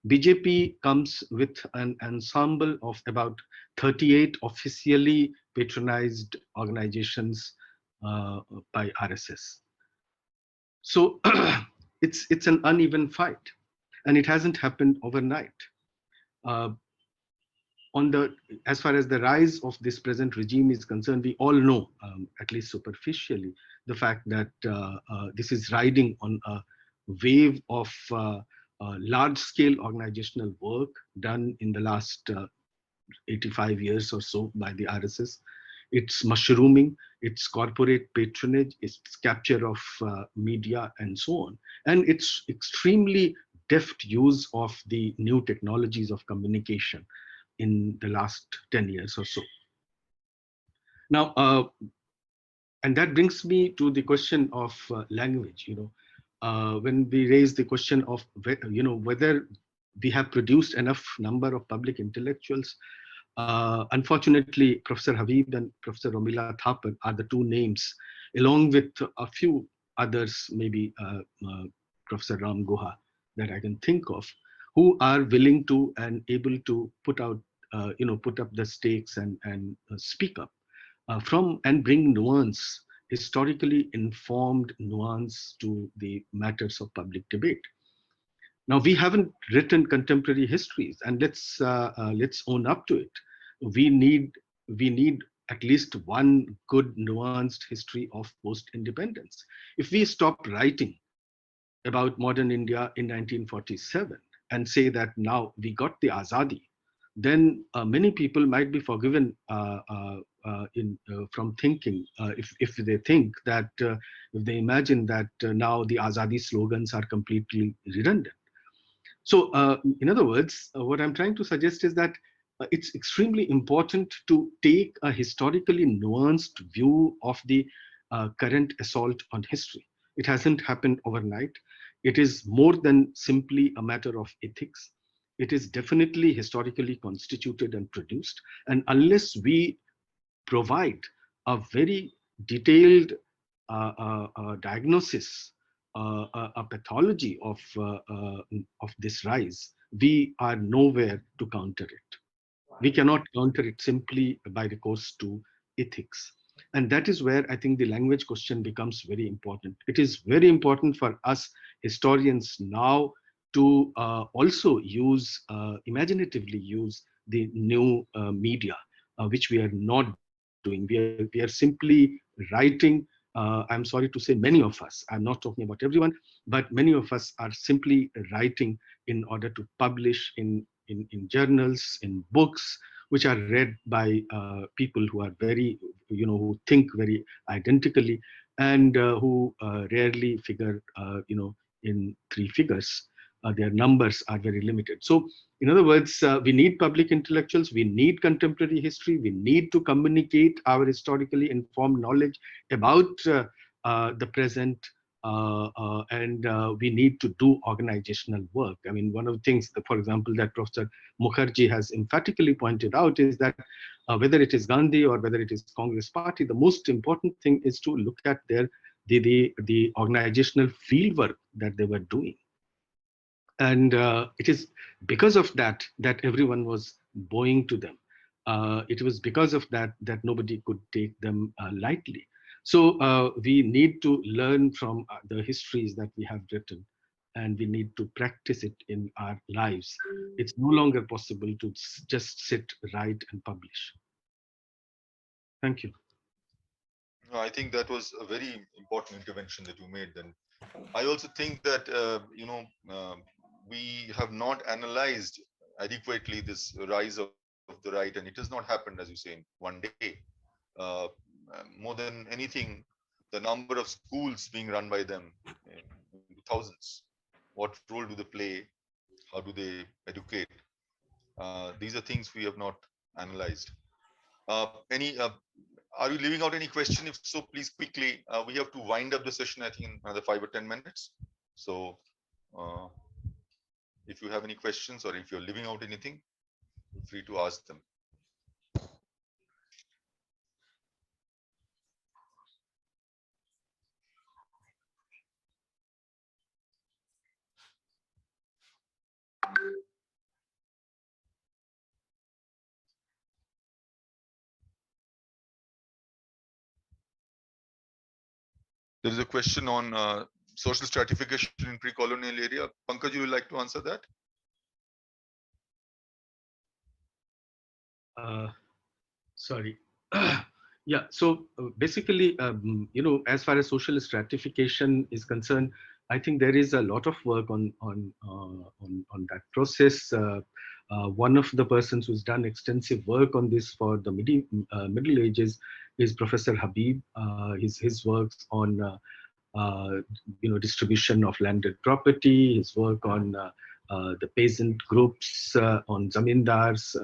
BJP comes with an ensemble of about 38 officially patronized organizations by RSS. So it's an uneven fight, and it hasn't happened overnight. Uh, as far as the rise of this present regime is concerned, we all know, at least superficially, the fact that this is riding on a wave of large-scale organizational work done in the last 85 years or so by the RSS. It's mushrooming, it's corporate patronage, it's capture of media, and so on. And it's extremely deft use of the new technologies of communication in the last 10 years or so. Now, and that brings me to the question of language. When we raise the question of whether we have produced enough number of public intellectuals, unfortunately, Professor Habib and Professor Romila Thapar are the two names, along with a few others, maybe Professor Ram Guha, that I can think of, who are willing to and able to put up the stakes and speak up from and bring nuance, historically informed nuance to the matters of public debate. Now, we haven't written contemporary histories, and let's own up to it. We need at least one good nuanced history of post-independence. If we stop writing about modern India in 1947 and say that now we got the Azadi, then many people might be forgiven from thinking, if they think that, if they imagine that now the Azadi slogans are completely redundant. So in other words, what I'm trying to suggest is that it's extremely important to take a historically nuanced view of the current assault on history. It hasn't happened overnight. It is more than simply a matter of ethics. It is definitely historically constituted and produced. And unless we provide a very detailed diagnosis, a pathology of this rise, we are nowhere to counter it. We cannot counter it simply by recourse to ethics. And that is where I think the language question becomes very important. It is very important for us historians now to also use, imaginatively use the new media, which we are not doing. We are simply writing. I'm sorry to say, many of us, I'm not talking about everyone, but many of us are simply writing in order to publish in journals, in books, which are read by people who are very, who think very identically, and who rarely figure, in three figures. Their numbers are very limited. So, in other words, we need public intellectuals, we need contemporary history, we need to communicate our historically informed knowledge about the present, and we need to do organizational work. I mean, one of the things, for example, that Professor Mukherjee has emphatically pointed out is that whether it is Gandhi or whether it is Congress Party, the most important thing is to look at the organizational fieldwork that they were doing. And it is because of that everyone was bowing to them. It was because of that nobody could take them lightly. So we need to learn from the histories that we have written, and we need to practice it in our lives. It's no longer possible to just sit, write, and publish. Thank you. No, I think that was a very important intervention that you made. Then I also think that we have not analyzed adequately this rise of the right, and it has not happened, as you say, in one day. Uh, More than anything, the number of schools being run by them in thousands. What role do they play? How do they educate? These are things we have not analyzed. Are you leaving out any question? If so, please quickly. We have to wind up the session, I think, in another 5 or 10 minutes. So if you have any questions or if you're leaving out anything, feel free to ask them. There is a question on social stratification in pre-colonial area. Pankaj, you would like to answer that? Sorry. Yeah, so basically, as far as social stratification is concerned, I think there is a lot of work on that process. One of the persons who's done extensive work on this for the Middle Ages is Professor Habib. His works on distribution of landed property, his work on the peasant groups, on zamindars,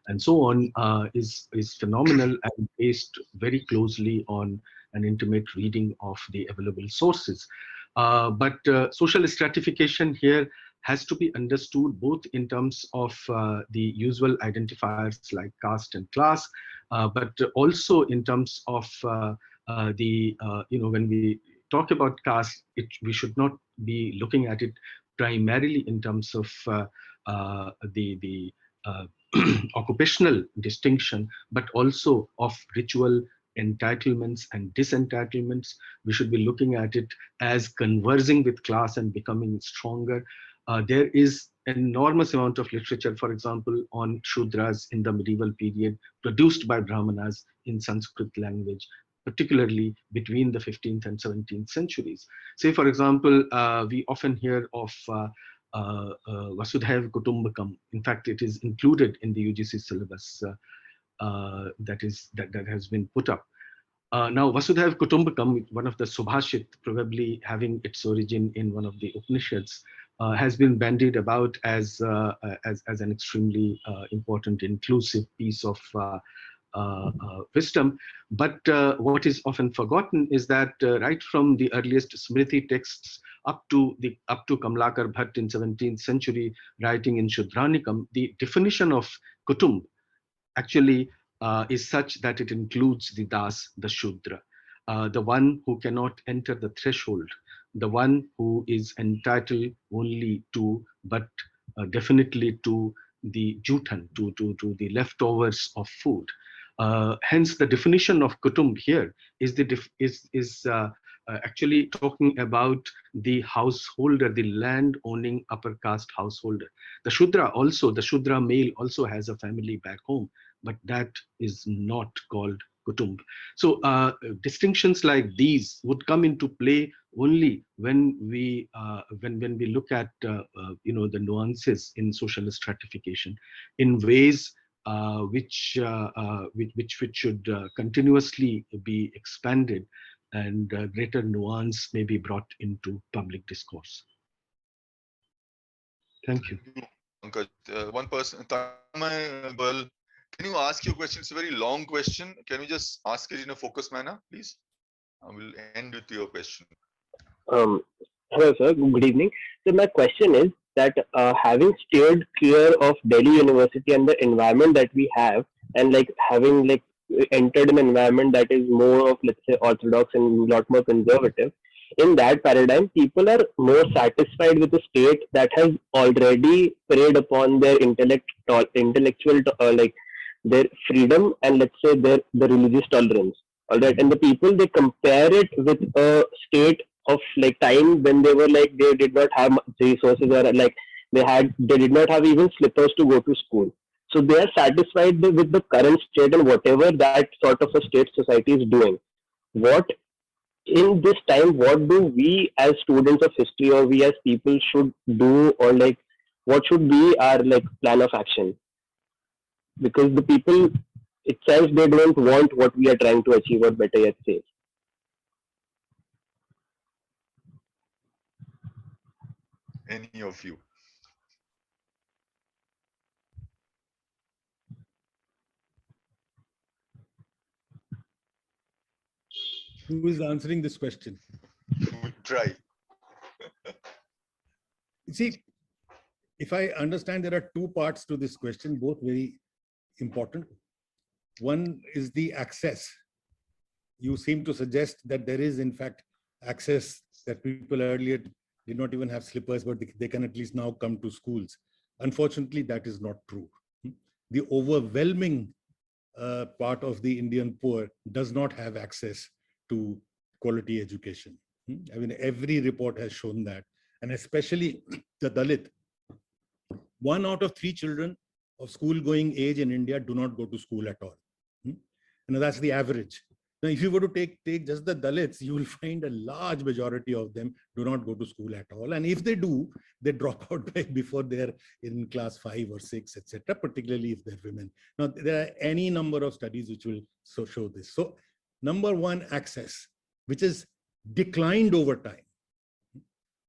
and so on, is phenomenal and based very closely on an intimate reading of the available sources. But social stratification here has to be understood both in terms of the usual identifiers like caste and class, but also in terms of when we talk about caste, we should not be looking at it primarily in terms of the occupational distinction, but also of ritual entitlements and disentitlements. We should be looking at it as conversing with class and becoming stronger. There is an enormous amount of literature, for example, on Shudras in the medieval period, produced by Brahmanas in Sanskrit language, particularly between the 15th and 17th centuries. Say, for example, we often hear of Vasudhaiva Kutumbakam. In fact, it is included in the UGC syllabus that has been put up. Now, Vasudhaiva Kutumbakam, one of the Subhashit, probably having its origin in one of the Upanishads, has been bandied about as an extremely important, inclusive piece of wisdom. But what is often forgotten is that right from the earliest Smriti texts up to Kamlakar Bhatt in 17th century, writing in Shudranikam, the definition of Kutumb actually is such that it includes the Das, the Shudra, the one who cannot enter the threshold, the one who is entitled only to, but definitely to the jutan, to the leftovers of food. Hence, the definition of kutumb here is actually talking about the householder, the land-owning upper caste householder. The Shudra male also has a family back home, but that is not called kutumb. So distinctions like these would come into play only when we look at the nuances in social stratification in ways which should continuously be expanded, and greater nuance may be brought into public discourse. Thank you. Pankaj, one person, well, can you ask your question? It's a very long question. Can you just ask it in a focused manner, please? I will end with your question. Hello, sir. Good evening. So my question is that having steered clear of Delhi University and the environment that we have, and having entered an environment that is more of, let's say, orthodox and a lot more conservative, in that paradigm, people are more satisfied with a state that has already preyed upon their intellectual, their freedom, and let's say the religious tolerance. All right, and the people, they compare it with a state of time when they were they did not have resources, or they did not have even slippers to go to school. So they are satisfied with the current state and whatever that sort of a state society is doing. What in this time, what do we as students of history, or we as people should do, or what should be our plan of action? Because the people itself, they don't want what we are trying to achieve, or better yet say. Any of you? Who is answering this question? We'll try. See, if I understand, there are two parts to this question, both very important. One is the access. You seem to suggest that there is, in fact, access, that people earlier did not even have slippers, but they can at least now come to schools. Unfortunately, that is not true. The overwhelming part of the Indian poor does not have access to quality education. I mean, every report has shown that, and especially the Dalit. 1 out of 3 children of school-going age in India do not go to school at all. And that's the average. Now, if you were to take just the Dalits, you will find a large majority of them do not go to school at all. And if they do, they drop out before they're in class 5 or 6, etc., particularly if they're women. Now, there are any number of studies which will show this. So, number one, access, which is declined over time.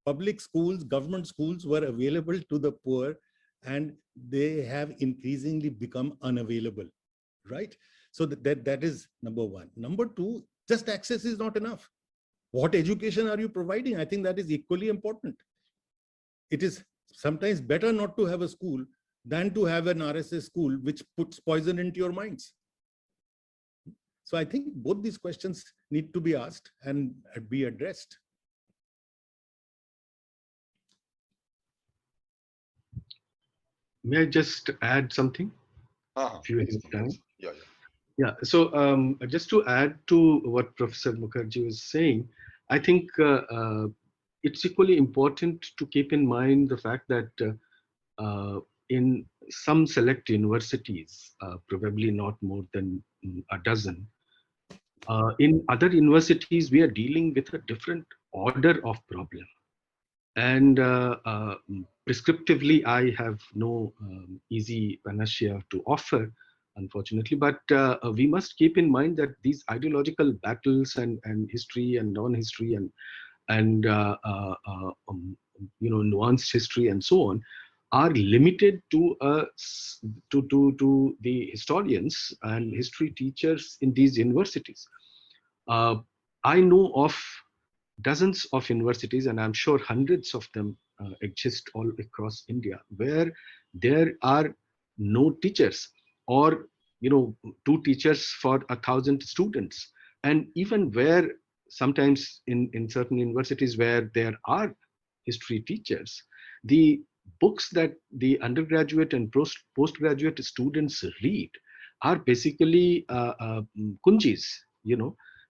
Public schools, government schools were available to the poor, and they have increasingly become unavailable, right? So that is number one. Number two, just access is not enough. What education are you providing? I think that is equally important. It is sometimes better not to have a school than to have an RSS school which puts poison into your minds. So I think both these questions need to be asked and be addressed. May I just add something? If you have time. Yeah. So just to add to what Professor Mukherjee was saying, I think it's equally important to keep in mind the fact that in some select universities, probably not more than a dozen, in other universities, we are dealing with a different order of problem. And prescriptively, I have no easy panacea to offer, unfortunately, but we must keep in mind that these ideological battles and history and non-history and nuanced history and so on are limited to the historians and history teachers in these universities. I know of dozens of universities, and I'm sure hundreds of them exist all across India, where there are no teachers, or 2 teachers for 1,000 students, and even where sometimes in certain universities where there are history teachers, the books that the undergraduate and postgraduate students read are basically kunjis.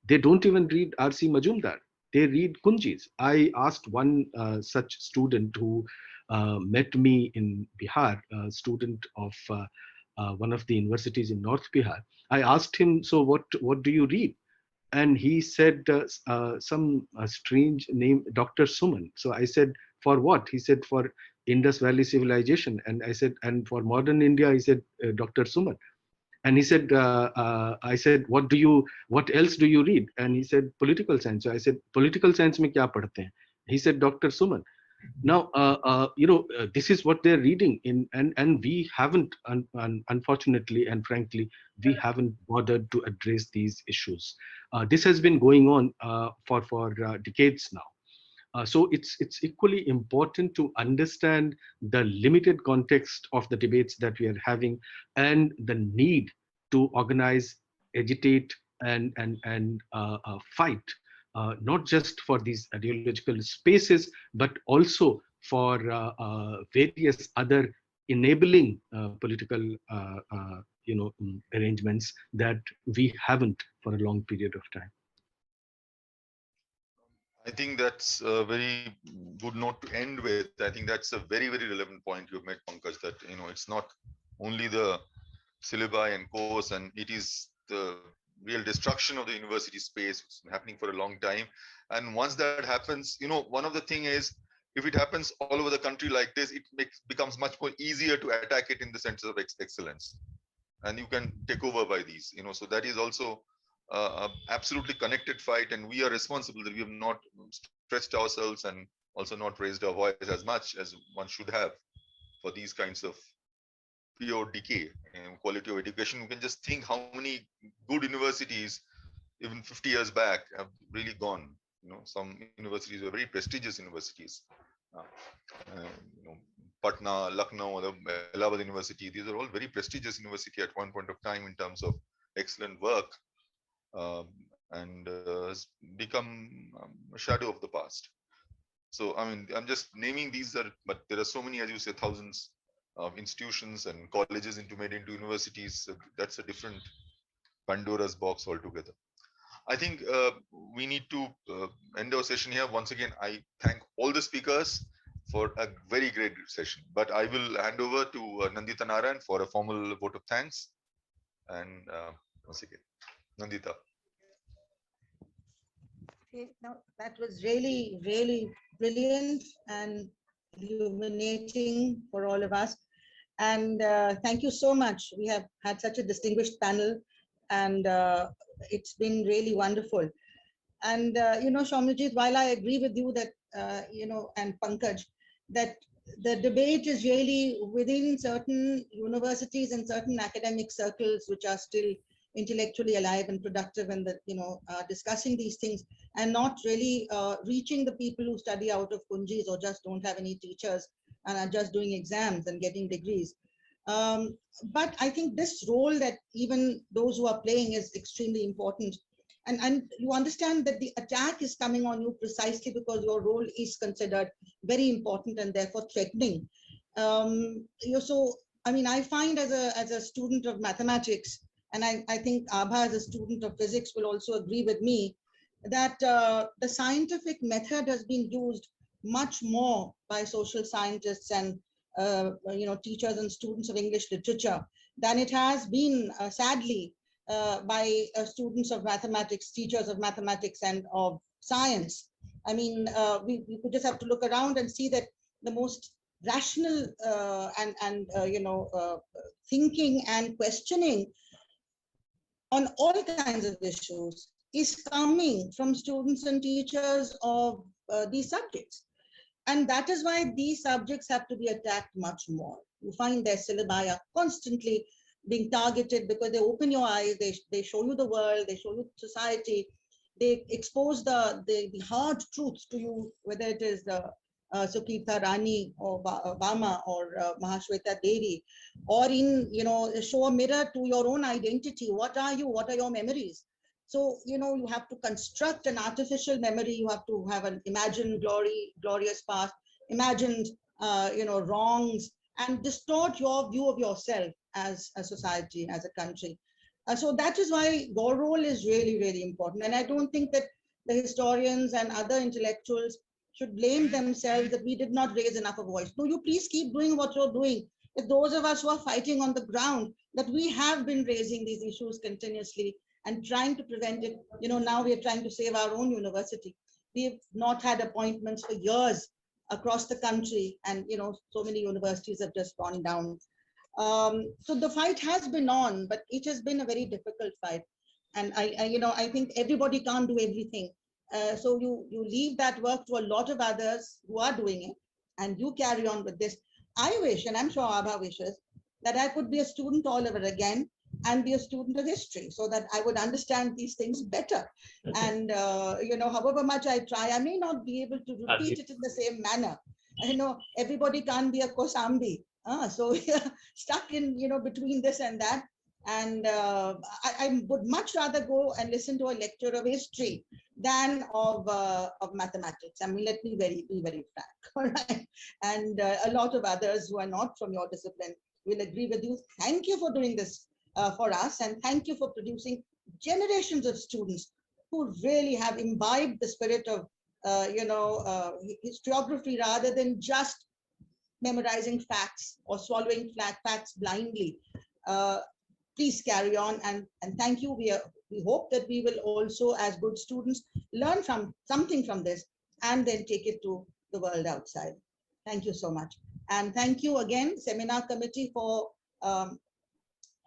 They don't even read R.C. Majumdar. They read kunjis. I asked one such student who met me in Bihar, a student of one of the universities in North Bihar. I asked him, so what do you read? And he said some strange name, Dr. Suman. So I said, for what? He said, for Indus Valley Civilization. And I said, and for modern India, he said, Dr. Suman. And he said, I said, what else do you read? And he said, political science. So I said, political science mein kya padhte hain? He said, Dr. Suman. Now, this is what they're reading and we haven't, unfortunately and frankly, we haven't bothered to address these issues. This has been going on for decades now. So it's equally important to understand the limited context of the debates that we are having and the need to organize, agitate, and fight, not just for these ideological spaces, but also for various other enabling political arrangements that we haven't for a long period of time. I think that's a very good note to end with. I think that's a very, very relevant point you've made, Pankaj, that it's not only the syllabi and course, and it is the real destruction of the university space. It's been happening for a long time. And once that happens, one of the thing is, if it happens all over the country like this, it becomes much more easier to attack it in the sense of excellence. And you can take over by these, so that is also absolutely connected fight, and we are responsible that we have not stretched ourselves and also not raised our voice as much as one should have for these kinds of pure decay in quality of education. You can just think how many good universities even 50 years back have really gone. Some universities were very prestigious universities. Patna, Lucknow, the Allahabad University, these are all very prestigious university at one point of time in terms of excellent work. And has become a shadow of the past. So, I mean, I'm just naming these, but there are so many, as you say, thousands of institutions and colleges made into universities. So that's a different Pandora's box altogether. I think we need to end our session here. Once again, I thank all the speakers for a very great session. But I will hand over to Nandita Narayan for a formal vote of thanks. And once again, Nandita. Okay, now that was really, really brilliant and illuminating for all of us. And thank you so much. We have had such a distinguished panel, and it's been really wonderful. And Shaumilji, while I agree with you that and Pankaj, that the debate is really within certain universities and certain academic circles which are still intellectually alive and productive, and that discussing these things, and not really reaching the people who study out of kunjis or just don't have any teachers and are just doing exams and getting degrees. But I think this role that even those who are playing is extremely important. And you understand that the attack is coming on you precisely because your role is considered very important and therefore threatening. So, I mean, I find as a student of mathematics, and I think Abha as a student of physics will also agree with me, that the scientific method has been used much more by social scientists and teachers and students of English literature than it has been, sadly, by students of mathematics, teachers of mathematics and of science. I mean, we could just have to look around and see that the most rational thinking and questioning on all kinds of issues is coming from students and teachers of these subjects. And that is why these subjects have to be attacked much more. You find their syllabi are constantly being targeted because they open your eyes, they show you the world, they show you society, they expose the hard truths to you, whether it is Sukrita Rani or Obama or Mahashweta Devi, or show a mirror to your own identity. What are you? What are your memories? So, you have to construct an artificial memory. You have to have an imagined glorious past, imagined, wrongs, and distort your view of yourself as a society, as a country. So that is why your role is really, really important. And I don't think that the historians and other intellectuals should blame themselves that we did not raise enough of voice. No, you please keep doing what you're doing. If those of us who are fighting on the ground, that we have been raising these issues continuously and trying to prevent it. Now we are trying to save our own university. We've not had appointments for years across the country, and so many universities have just gone down. So the fight has been on, but it has been a very difficult fight. And I think everybody can't do everything. So you leave that work to a lot of others who are doing it, and you carry on with this. I wish, and I'm sure Abha wishes, that I could be a student all over again and be a student of history, so that I would understand these things better. And however much I try, I may not be able to repeat it in the same manner. Everybody can't be a Kosambi. So stuck in between this and that. And I would much rather go and listen to a lecture of history than of mathematics. I mean, let me be very frank. All right. And a lot of others who are not from your discipline will agree with you. Thank you for doing this for us, and thank you for producing generations of students who really have imbibed the spirit of historiography rather than just memorizing facts or swallowing facts blindly. Please carry on, and thank you. We hope that we will also, as good students, learn from something from this and then take it to the world outside. Thank you so much. And thank you again, seminar committee, for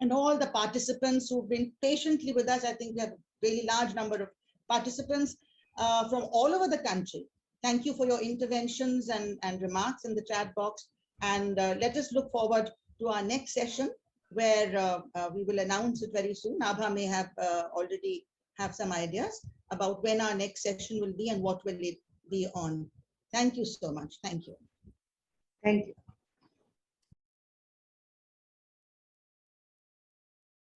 and all the participants who've been patiently with us. I think we have a really large number of participants from all over the country. Thank you for your interventions and remarks in the chat box. And let us look forward to our next session, where we will announce it very soon. Abha may have already have some ideas about when our next session will be and what will it be on. Thank you so much. Thank you. Thank you.